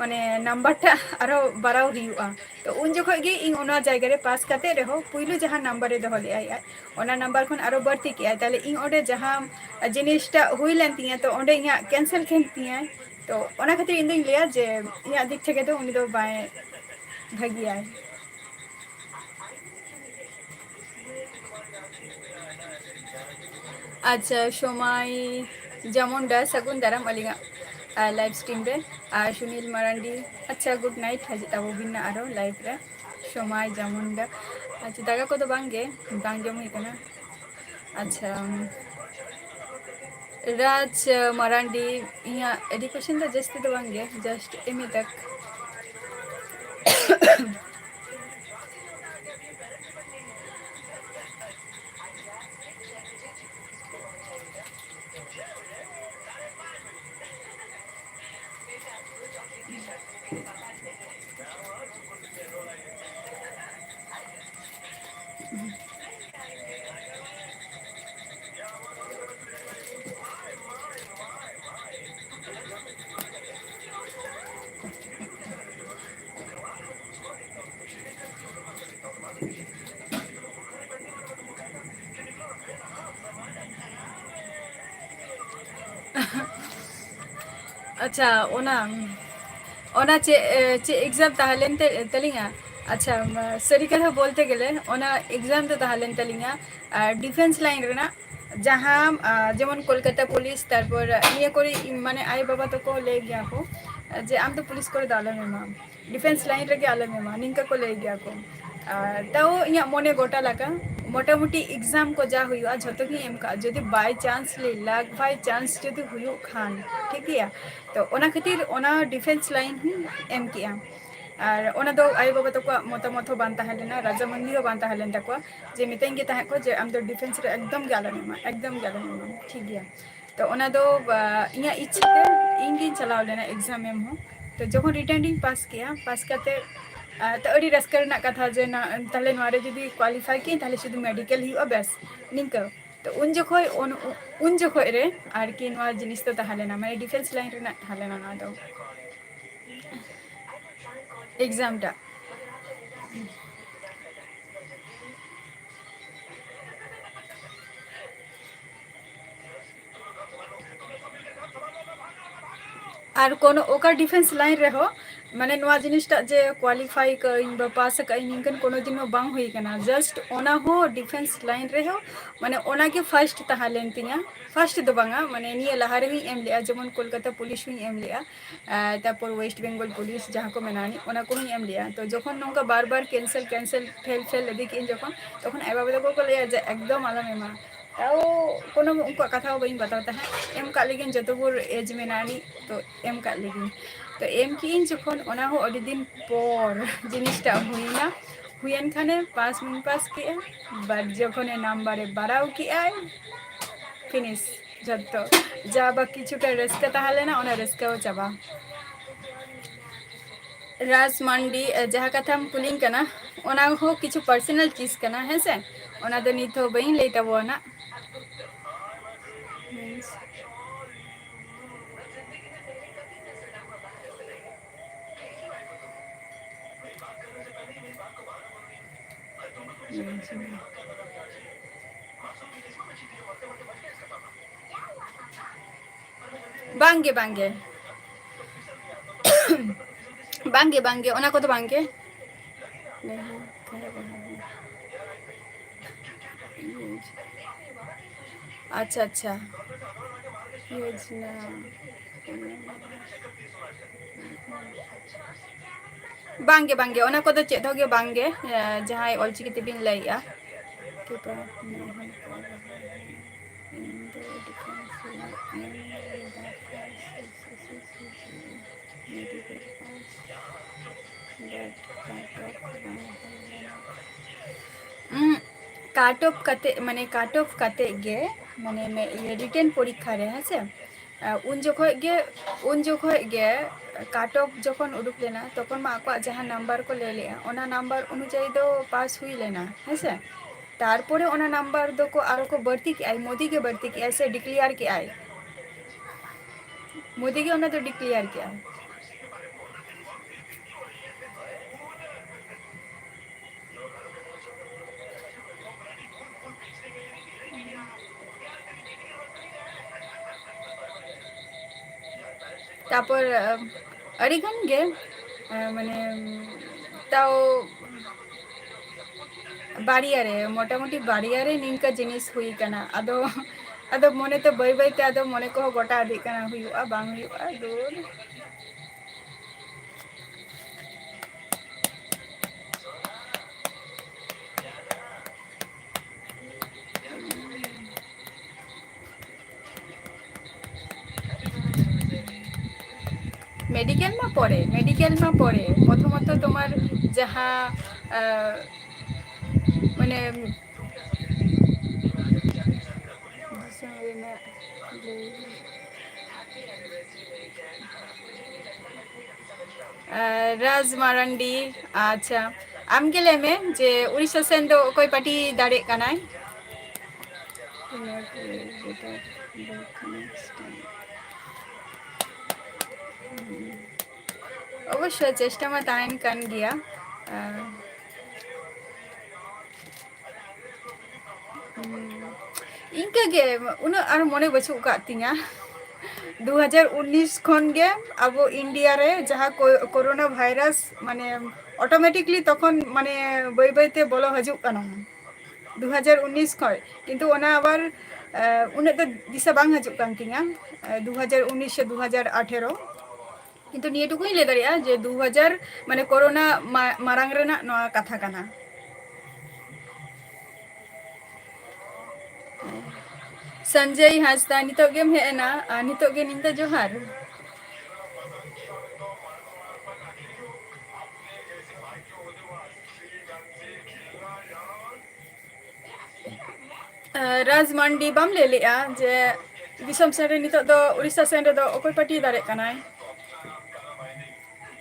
মানে নাম্বারটা আরো বাড়াও ᱦᱩᱭᱩᱜᱼᱟ তো উন জখᱚᱡ ᱜᱮ ᱤᱧ ᱚᱱᱟ ᱡᱟᱭᱜᱟ ᱨᱮ ᱯᱟᱥ ᱠᱟᱛᱮ ᱨᱮᱦᱚᱸ ᱯᱩᱭᱞᱩ ᱡᱟᱦᱟᱸ ᱱᱟম্ᱵᱟᱨ ᱨᱮ ᱫᱚᱦᱚ ᱞᱮᱜᱼᱟᱭ ᱚᱱᱟ ᱱᱟম্ᱵᱟᱨ ᱠᱷᱚᱱ ᱟᱨᱚ ᱵᱟᱹᱲᱛᱤ ᱠᱮᱜᱼᱟᱭ ᱛᱟᱦᱞᱮ ᱤᱧ ᱚᱸᱰᱮ ᱡᱟᱦᱟᱸ ᱡᱤᱱᱤᱥᱴᱟ ᱦᱩᱭ ᱞᱮᱱ ᱛᱤᱧᱟᱹ ᱛᱚ ᱚᱸᱰᱮ ᱤᱧᱟᱹᱜ ᱠᱮᱱᱥᱮᱞ ᱠᱮᱱ ᱛᱤᱧᱟᱹ ᱛᱚ ᱚᱱᱟ ᱠᱷᱟᱹᱛᱤᱨ ᱤᱧ ᱫᱩᱧ ᱞᱟᱹᱭᱟ ᱡᱮ ᱤᱧᱟᱹᱜ ᱫᱤᱠ ᱛᱷᱮᱠᱮ ᱫᱚ ᱩᱱᱤ ᱫᱚ ᱵᱟᱭ ᱵᱷᱟᱹᱜᱤᱭᱟᱭ᱾ আচ্ছা সময় যেমন ডা সাগুন দারাম আলিঙা লাইভ স্ট্রিম রে আর সুনীল মারান্ডি আচ্ছা গুড নাইট হাজির তাবো বিনা আরো লাইভ রে সময় যেমন ডা আচ্ছা দাগা কো তো বাংগে বাং জম হুই কানা আচ্ছা রাজ মারান্ডি ইয়া এডুকেশন ᱫᱚ ᱡᱟᱹᱥᱛᱤ ᱫᱚ ᱵᱟᱝ ᱜᱮ ᱡᱟᱥᱴ ᱮᱢᱮ ᱛᱟᱠ আচ্ছা ওনা যে এক্সাম তাহলেন তালিঙা আচ্ছা সারি কথা বলতে গেলে ওনা এক্সাম তো তাহলেন তালিঙা ডিফেন্স লাইন রেনা যাহা যেমন কলকাতা পুলিশ তারপর নিয়ে করে মানে আই বাবা তো কো লে গিয়া কো যে আম তো পুলিশ করে তো আলম এমা ডিফেন্স লাইন রেগে আলম এমা নিংকা কো লে গিয়া কো তাও ইয়া মনে গোটা লাগা মোটামুটি এক্সাম को जा हुआ झतो ही एम का जदि बाय चांस ले लाग बाय चांस जदि हुयो खान ठीक गया तो ओना खातिर ओना डिफेंस लाइन ही एम किया আর ওনা দো আই বাবা তো মতামত বান তাহলেনা রাজামন্দি বান তাহলেন তাকো যে মিতেন গে তাহে কো যে আম তো ডিফেন্স রে একদম গালন ঠিক গিয়া তো ওনা দো ইয়া ইচ্ছা তে ইংগি চালাও लेना एग्जाम एम हो तो जखन रिटर्निंग पास किया पास करते तो अड़ी रस्कर ना कथा जे ना ताले नवारे जदी क्वालिफाई की ताले शुद्ध मेडिकल हुआ बेस निंका तो उन जखोय रे आर की नवा जिनिस तो ताहलेना माने डिफेंस लाइन रे ना ताहलेना ना दो एग्जाम टा আর কোনো ওকার ডিফেন্স লাইন রে হো माने नोआ जिनिसटा जे क्वालिफाई कईं बा पास कईं निंकन कोनो दिन हो बांग हुई कना जस्ट ओना हो डिफेंस लाइन रे हो माने ओना के फर्स्ट तहा लेन तिया फर्स्ट दो बांगा माने निया लहा रे एम लिया जेमन कोलकाता पुलिस हुई एम लिया तारपर वेस्ट बेंगल पुलिस जहाँ को मेनानी ओना को हुई एम लिया तो जखन नोंका बार बार कैंसिल कैंसिल फेल फेल इदी किन जखन तखन आई बाबा को लैया जे एकदम आलम एमा ताओ कोनो उनका कथा बई बताओ तहा एम का लेकिन जतपुर एज मेनानी तो एम का लेकिन तो एम किन जखन ओना हो अडी दिन पर जिनिसटा हुईना हुयन खाने पास मिन पास किया बाट जखन नम्बरे बाराव किया फिनिश जत्तो जा बा किछुटा रस्का ताहलेना ओना रस्का चाबा राज मांडी जहाँ कथा कुलिंग कना ओना हो किछु पर्सनल चीज कना है से ओना दो नित हो बई ले तबोना बांगे बांगे बांगे बांगे ओना को तो बांगे अच्छा अच्छा योजना बांगे बांगे ओना को तो चेत होगे बांगे जहाँ ऑलचिकी तिबिन लैया काट ऑफ कते माने काट ऑफ कते गे माने ये रिटेन परीक्षा रे है से उन जोखो गे काट ऑफ जखन उडुक लेना तखन मा आको जहाँ नंबर को ले लिया ओना नंबर अनुযায়ী दो पास हुई लेना है से तारपरे ओना नंबर दो को आरो को बढ़ती के आई मोदी के बढ़ती के ऐसे डिक्लेयर के आई मोदी के ओना तो डिक्लेयर के आई तापर अड़ीगन गे माने ताओ बाड़ियारे मोटामुटी बाड़ियारे निंका जिनिस हुई कना अदो अदो मने तो बई बई ते अदो मने को गोटा आदि कना हुईआ बांग हुईआ दूर मेडिकल में पड़े प्रथमत तुम्हार जहाँ माने राज मारांडी अच्छा आम गेले में जे उड़ीसा सेन दो कोई पार्टी दाड़े कनाय अवश्य चेष्टा में ताइन कान गया इनका गे उन आर मने बचु का तिया 2019 खन गे अब इंडिया रे जहाँ कोरोना भाइरस माने ऑटोमेटिकली तखन माने बई बईते बोलो हजु काना 2019 खय किंतु ओना आबार उन्हें तो दिशा बांग हजु कान तिया 2019 से 2018 किंतु निये टुकुई ले दाड़िया जे 2000 माने कोरोना मारांग रेना नोआ कथा काना संजय हांसदा नितो गेम हेना नितो गे निंदा जोहार राज मंडी बाम ले लिया जे दिसम सेन नितो दो उड़ीसा सेन दो ओकोय पार्टी दाड़े कनाय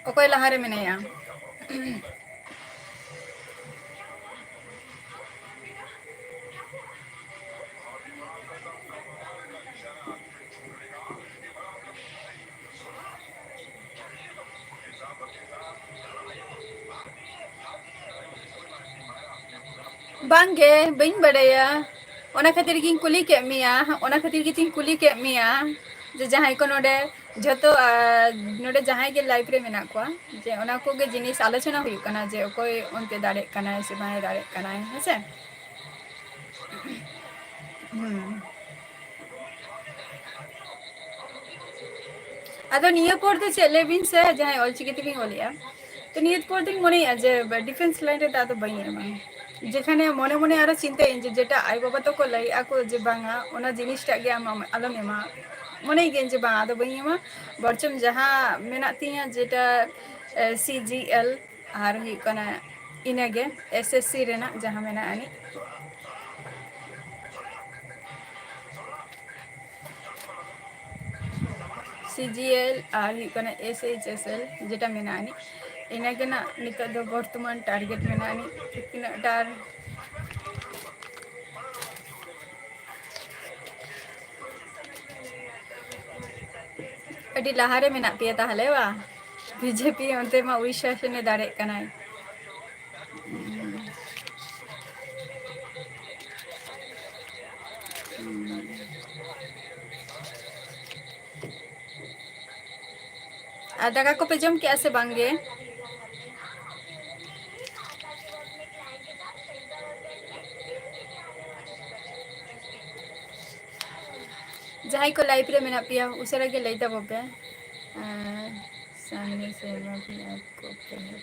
ओकोय लहारे मेनेया बांगे बइन बड़ाया ओना खातिर गिन कुली के मिया ओना खातिर गितिन कुली के मिया जे जहां को नोडे ᱡᱷᱚᱛᱚ ᱱᱚᱰᱮ ᱡᱟᱦᱟᱸᱭ ᱜᱮ ᱞᱟइव ᱨᱮ ᱢᱮᱱᱟᱜ ᱠᱚᱣᱟ ᱡᱮ ᱚᱱᱟ ᱠᱚᱜᱮ ᱡᱤᱱᱤᱥ ᱟᱞᱳᱪᱚᱱᱟ ᱦᱩᱭᱩᱜ ᱠᱟᱱᱟ ᱡᱮ ᱚᱠᱚᱭ ᱚᱱᱛᱮ ᱫᱟᱲᱮᱜ ᱠᱟᱱᱟᱭ ᱥᱮ ᱵᱟᱭ ᱫᱟᱲᱮᱜ ᱠᱟᱱᱟᱭ ᱦᱮᱸᱥᱮ ᱟᱫᱚ ᱱᱤᱭᱟᱹ ᱯᱚᱨ ᱫᱚ ᱪᱮᱫ ᱞᱟᱹᱭ ᱵᱤᱱ ᱥᱮ ᱡᱟᱦᱟᱸᱭ ᱚᱞᱪᱤᱠᱤ ᱛᱮᱵᱤᱱ ᱚᱞᱮᱜᱼᱟ ᱛᱚ ᱱᱤᱭᱟᱹ ᱯᱚᱨ ᱫᱚᱧ ᱢᱚᱱᱮᱭᱟ ᱡᱮ ᱰᱤᱯᱷᱮন্স ᱞᱟᱭᱤᱱ ᱨᱮᱫᱚ ᱟᱫᱚ ᱵᱟᱹᱧ ᱮᱢᱟ যেখানে মনে মনে আরো চিন্তাই যে যেটা আই বাবা তো লাই আকো যে বাংলা ওনা জিনিসটা গে আলম এমা মনেই গেন যে বাংলা ᱫᱚ ᱵᱟᱹᱧ ᱮᱢᱟ ᱵᱚᱨᱪᱚᱢ ᱡᱟᱦᱟᱸ ᱢᱮᱱᱟᱜ ᱛᱤᱧᱟᱹ যেটা CGL ᱟᱨ ᱦᱩᱭᱩᱜ ᱠᱟᱱᱟ ᱤᱱᱟᱹᱜᱮ SSC ᱨᱮᱱᱟᱜ ᱡᱟᱦᱟᱸ ᱢᱮᱱᱟᱜ ᱟᱹᱱᱤᱡ CGL আর ᱦᱩᱭᱩᱜ ᱠᱟᱱᱟ SHSL যেটা ᱢᱮᱱᱟᱜ ᱟᱹᱱᱤᱡ ᱤᱱᱟᱹᱜᱮ ᱱᱟᱜ ᱱᱤᱛᱚᱜ ᱫᱚ ᱵᱚᱨᱛᱚᱢᱟᱱ ᱴᱟᱨᱜᱮᱴ ᱢᱮᱱᱟᱜ ᱟᱹᱱᱤᱡ ᱛᱤᱱᱟᱹᱜ ᱴᱟᱨ ᱟᱹᱰᱤ ᱞᱟᱦᱟᱨᱮ ᱢᱮᱱᱟᱜ ᱯᱮᱭᱟ ᱛᱟᱦᱞᱮ ᱵᱟ BJP ᱚᱱᱛᱮ ᱢᱟ ᱩᱲᱤᱥᱥᱟ ᱥᱮᱱᱮ ᱫᱟᱲᱮᱜ ᱠᱟᱱᱟᱭ ᱟᱨ ᱫᱟᱠᱟ ᱠᱚᱯᱮ ᱡᱚᱢ ᱠᱮᱜᱼᱟ ᱥᱮ ᱵᱟᱝᱜᱮ ᱡᱟᱦᱟᱸᱭ ᱠᱚ ᱞᱟइव ᱨᱮ ᱢᱮᱱᱟᱜ ᱯᱮᱭᱟ ᱩᱥᱟᱹᱨᱟ ᱜᱮ ᱞᱟᱹᱭ ᱛᱟᱵᱚ ᱯᱮ सामने से मैं भी आपको पहले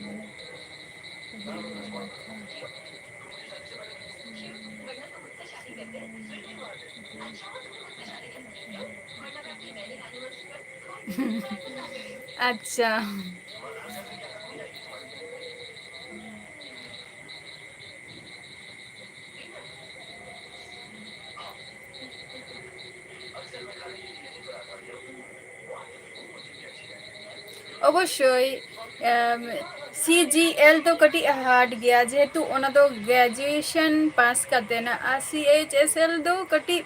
अच्छा অবশ্যই CGL তো কাটি হার্ড গিয়া যেহেতু ওনা তো গ্র্যাজুয়েশন পাস কাতে না আর CHSL do কাটি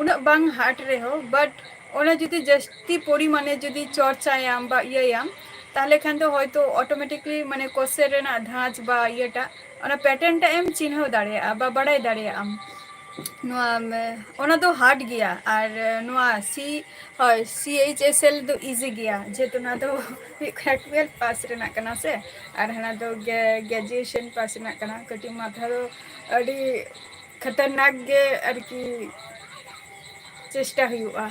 উনাগ বাং হার্ড রেহো বাট ওনা যদি জাস্তি পরিমাণে যদি চর্চায়াম বা ইয়ায়াম তাহলে খান তো হয়তো অটোমেটিকলি মানে কোশ্চেন রেনাগ ধাঁচ বা ইয়েটা ওনা প্যাটার্নটা এম চিনহাও দাঁড়িয়েগা বা বাড়াই দাঁড়িয়েগাম ᱚᱱᱟ ᱫᱚ ᱦᱟর্ᱰ ᱜᱮᱭᱟ ᱟᱨ ᱱᱚᱣᱟ CHSL ᱫᱚ ᱤᱡᱤ ᱜᱮᱭᱟ ᱡᱮᱦᱮᱛᱩ ᱱᱚᱣᱟ ᱫᱚ ᱦᱩᱭᱩᱜ ᱠᱟᱱᱟ 12 ᱯᱟᱥ ᱨᱮᱱᱟᱜ ᱠᱟᱱᱟ ᱥᱮ ᱟᱨ ᱦᱟᱱᱟ ᱫᱚ ᱜᱨᱮᱡᱩᱭᱮᱥᱚᱱ ᱯᱟᱥ ᱨᱮᱱᱟᱜ ᱠᱟᱱᱟ ᱠᱟᱹᱴᱤᱡ ᱢᱟᱛᱷᱟ ᱫᱚ ᱟᱹᱰᱤ ᱠᱷᱟᱛᱟᱨᱱᱟᱠ ᱜᱮ ᱟᱨᱠᱤ ᱪᱮᱥᱴᱟ ᱦᱩᱭᱩᱜᱼᱟ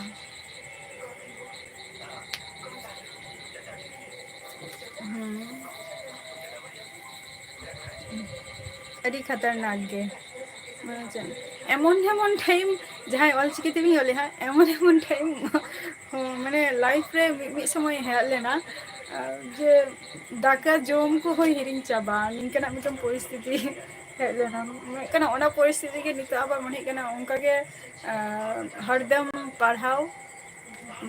ᱟᱹᱰᱤ ᱠᱷᱟᱛᱟᱨᱱᱟᱠ ᱜᱮ এমন টাইম যাহাই অলচিকি তেবি হলে হ্যাঁ এমন টাইম মানে লাইফ রে মিদ সময় হেজ লেনা যে দাকা জম কো হই হিরিং চাবা নিনকানা মিদম পরিস্থিতি হেজ লেনা মেকana ona পরিস্থিতি গে নিতো আবার মনে কানা অনকা গে হরদম পড়াও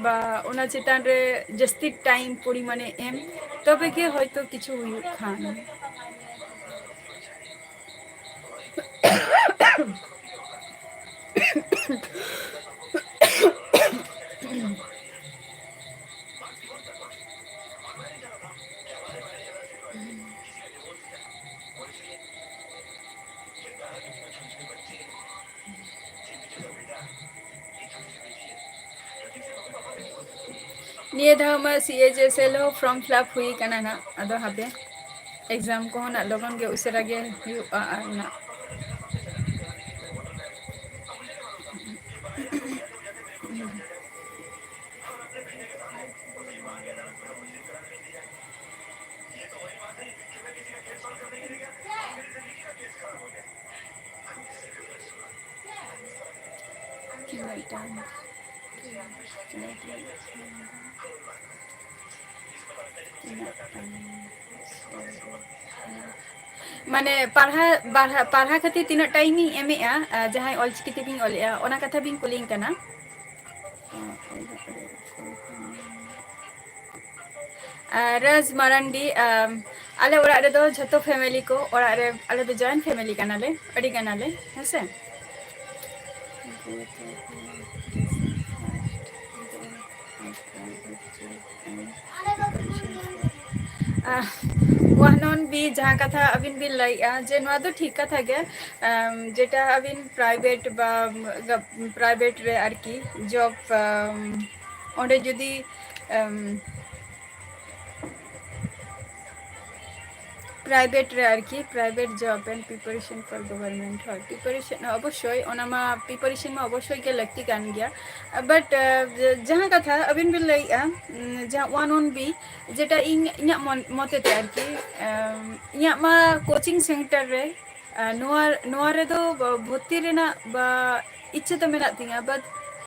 বা ওনা চেতান রে জাস্তি টাইম পরিমাণে এম তবে গে হয়তো কিছু হুয়ুক খান নিয়ে ধামা CHSL ফর্ম ফিল আপ হুই কানা না আদো হাবে एग्जाम को ना लगन गे उसरा गे हुआ ना माने पढ़ा खातिर तीना टाइम एमेआ जहां ऑलचिकी तेबिं ऑलेआ ओना कथा बिन कुलिंग कना राज मारांडी आले ओरा रे दो झतो फैमिली को ओरा रे आले दो जॉइंट फैमिली कनाले अडी कनाले हसे वाहनन भी जहाँ कथा अबिन भी लाइया जे नवा दो ठीक कथा गे जेटा अबिन प्राइवेट रे आरकी जॉब onde jodi प्राइवेट रे आरकी private job and preparation for government হয় প্রিপারেশন অবশ্যই ওনামা প্রিপারেশন মা অবশ্যই কে লাগতি কান গিয়া বাট যাহা কথা আবিন বিল লাইয়া যা ওয়ান অন বি যেটা ইኛ মতে তে আরকি ইኛ মা কোচিং সেন্টার রে নোয়া নোয়া রে তো ভর্তি রেনা বা ইচ্ছে তো মেনা তিঙা বাট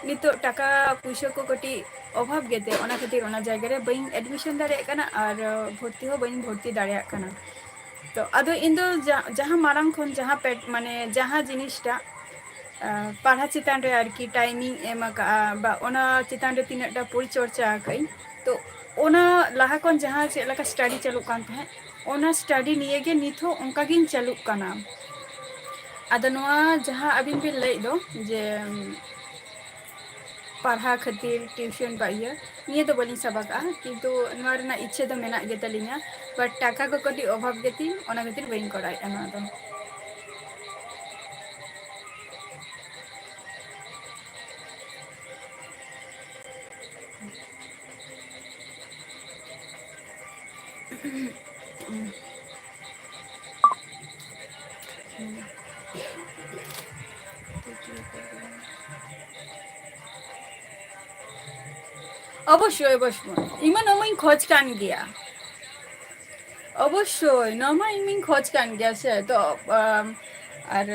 নিতো টাকা পয়সা को कटी অভাব গেতে ওনা খাতির ওনা জায়গা রে বাই এডমিশন দাঁড়িয়ে কানা আর ভর্তি হো বাই ভর্তি দাঁড়িয়ে কানা तो अदो इन दो जहाँ मारंग खन जहाँ पेट माने जहाँ जिनिसटा पढ़ा चितान रे आरकी टाइमिंग एम बा ओना चितान रे तिनटा परिचर्चा कई तो ओना लाहा खन जहाँ चे लका स्टडी चालू कान थे ओना स्टडी निये गे निथो उनका गिन चालू काना अदो नोआ जहाँ अबिन बिल लई दो जे पढ़ा खातिर ट्यूशन बाइया निये तो बलिंग सबका किंतु नोआ रेना इच्छे तो मेना गे तलिंगा बट टाका को कटी अभाव गेती ओना खातिर बइन कराय एना दो অবশ্যই অবশ্যই ইমান নমাই খোঁজ কান গিয়া অবশ্যই নমাই ইমিন খোঁজ কান গিয়া সে তো আর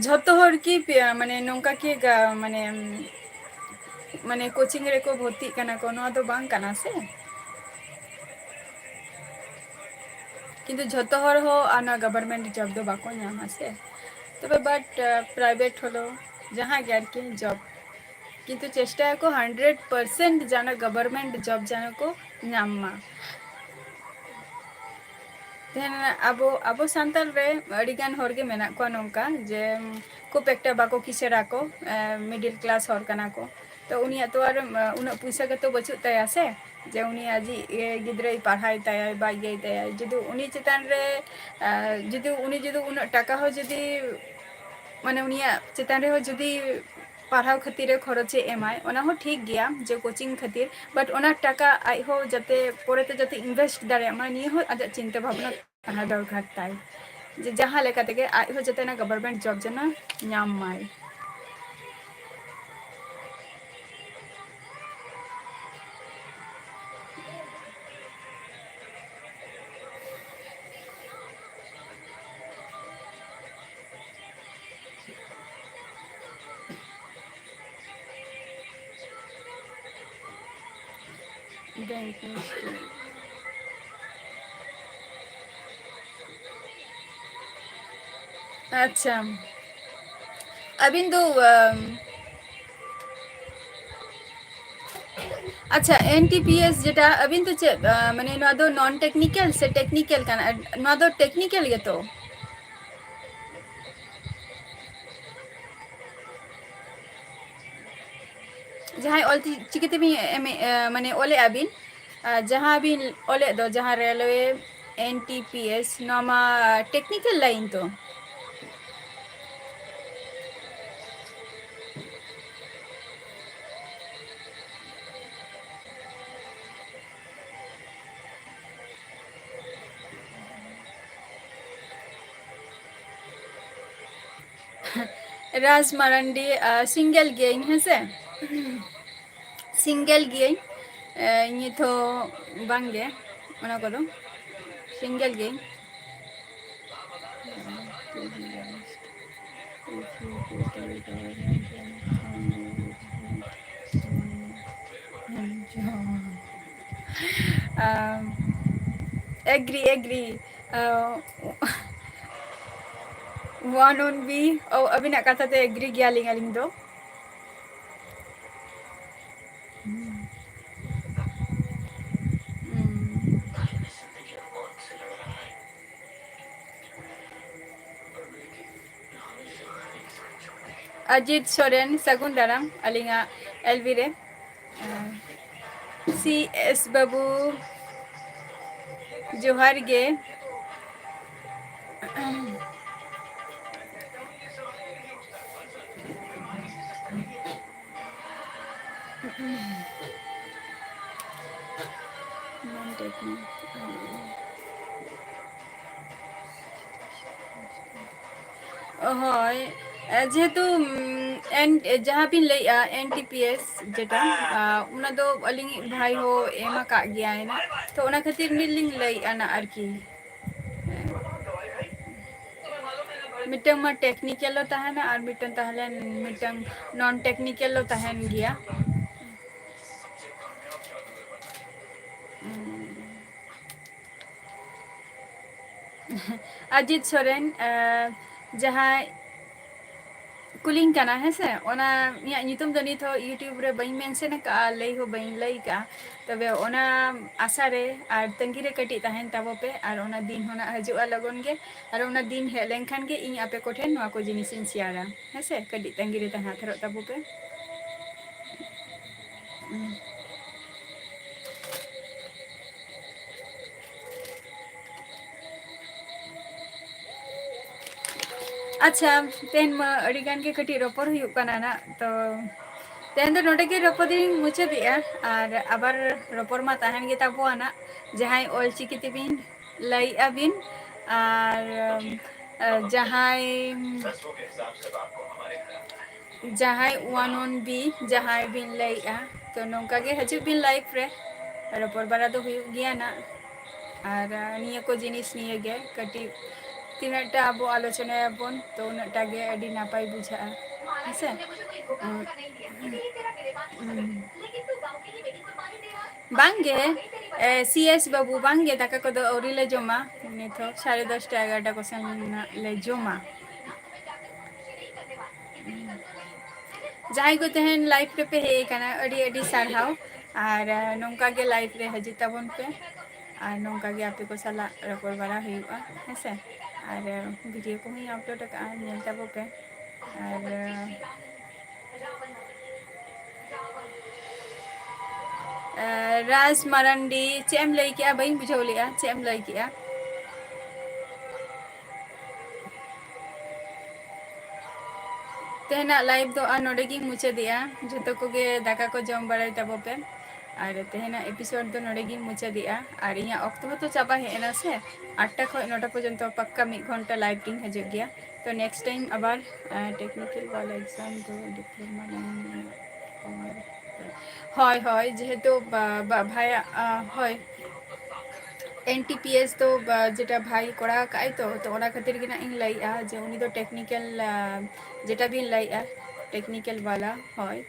যত হর কি মানে নঙ্কা কি মানে মানে কোচিং রে को ভর্তি কানা কোনো তো বাং কানা সে কিন্তু যত হর হো আনা গভর্নমেন্ট জব দো বাকো নামা সে তবে বাট প্রাইভেট হলো जहाँ গ্যার কি জব किंतु चेष्टा को 100% जाना गवर्नमेंट जॉब जाना को नामा तेन अबो अबो सांताल रे अडिगान हर के मेना को नोंका जे को पेक्टा बाको किसेरा को मिडिल क्लास हर कना को तो उनिया तो आर उना पैसा के तो बचु तया से जे उनी आजी गिद्रई पढ़ाई तया बा गई तया जदि उनी चितान रे जदि उना टाका हो जदि माने उनिया चितान रे हो जदि पढ़ाव खातिर खरचे एमाय ओना हो ठीक गया जे कोचिंग खातिर बट ओना टाका आई हो जाते पोरेते जाते इन्वेस्ट दारे मा नि हो आजा चिंता भावना ताहा दरकार ताई जे जहाँ लेका तेगे आई हो जाते ना गवर्नमेंट जॉब जना नाम माय अच्छा अबिन दो अच्छा एनटीपीएस जेटा अबिन तो चे माने नोआ दो नॉन टेक्निकल से टेक्निकल काना नोआ दो टेक्निकल गे तो जहाँ ऑल चिकिते भी माने ओले अबिन जहाँ अबिन ओले दो जहाँ रेलवे एनटीपीएस नोमा टेक्निकल लाइन तो राज मारांडी सिंगल गेइन है से सिंगल गेइन ये तो बांगे मना करो सिंगल गेइन एग्री वन ऑन बी अभी ना कथा ते एग्री गया लिंग दो अजित सोरेन सगुन दाराम अलिंगा एलवीरे सी एस बाबू जोहार गे হয় যেহেতু जहाँ बिन लैया NTPS जेटा उना दो अलिंग भाई हो एमा का गया है ना तो उना खातिर निलिंग लैया ना आरकी मिटंग मा टेक्निकल लो तहना और मिटंग तहले मिटंग नॉन टेक्निकल लो तहन गया अजित सोरेन जहाँ कुलिंग कना है से ओना या नितुम दो नित हो यूट्यूब रे बई मेंशन का लई हो बई लई का तबे ओना आशा रे और तंगी रे कटी तहन तबो पे और ओना दिन होना हजुआ लगन गे और ओना दिन हे लेनखान गे इन आपे कोठे नवा को जिनिस इन शेयरा है से कटी तंगी रे तहा थरो तबो पे अच्छा तेन मा अडिगान के कटी रोपर हुयु कना ना तो तेन दो नोटे के रोपर दिन मुचे दिया और अबर रोपर मा तहन गे तबो आना जहां ऑलचिकी तिबिन लई अबिन और जहां जहां वानोन बी जहां बिन लईआ तो नोंका गे हजु बिन लाइफ रे रोपर बारा दो हुयु गिया ना और निया को जिनिस निया गे कटी तीनटा अब आलोचना बन तो उनटा गे अडी नापाय बुझा है बांगे CS बाबू बांगे दाका को दो औरी ले जमा नित 10:30 11टा को सन ले जमा जहां को तहन लाइफ रे पे हे कना अडी अडी सारहाव और नोंका गे लाइफ रे हजी तबन पे और नोंका गे आपे को सला रपोर बारा हुआ है से और वीडियो को ही अपलोड का नेल तबो पे और राज मारंडी चेम लई के बई बुझौ लिया चेम लई के तेहना लाइव दो नोडेगी मुचे दिया जो को गे दाका को जम बड़ाई तबो पे और तेहना एपिसोड दो नोडेगी मुचे दिया और इया अक्तो तो चाबा हेना से 8टा खो 9टा पर्यंत पक्का 1 घंटा लाइव टिंग हजु गया तो नेक्स्ट टाइम आबार टेक्निकल वाला एग्जाम दो डिप्लोमा হয় হয় যেহেতু ভাই হয় NTPS तो जेटा भाई कोड़ा काई तो ओना खातिर गिना इन लईआ जे उनी तो टेक्निकल जेटा भी लईआ टेक्निकल वाला হয়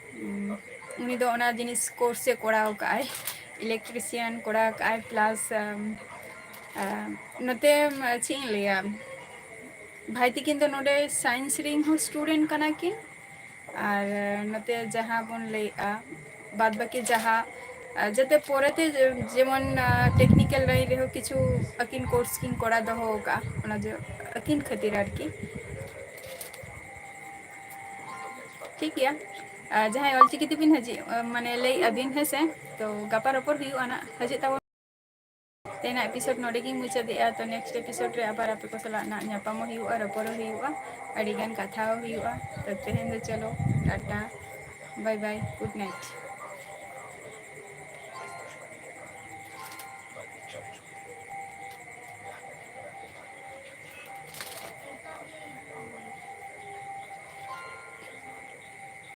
उनी तो ओना जिनिस कोर्स से कोड़ाव काई इलेक्ट्रिशियन कोड़ा काई प्लस नते चिंग लिया भाई तिकिन तो नोडे साइंस रिंग हो स्टूडेंट कना किन और नते जहाँ बन लईआ बाद बाकी जहाँ जते पोरेते जेमन टेक्निकल रही रहो किछु अकिन कोर्स किन कोड़ा दहो का ओना जो अकिन खातिर आरकी ठीक है जहाँ ऑलचिकी तिबिन हजी माने लई अबिन है से तो गापा रोपर हुयु आना हजी ताव तेना एपिसोड नोडेगी मुचा दिया तो नेक्स्ट एपिसोड रे आबार आपे को सला ना न्यापामो हुयु रोपर हुयु अडिगान कथा हुयु तो तेहेन दो चलो tata bye bye good night.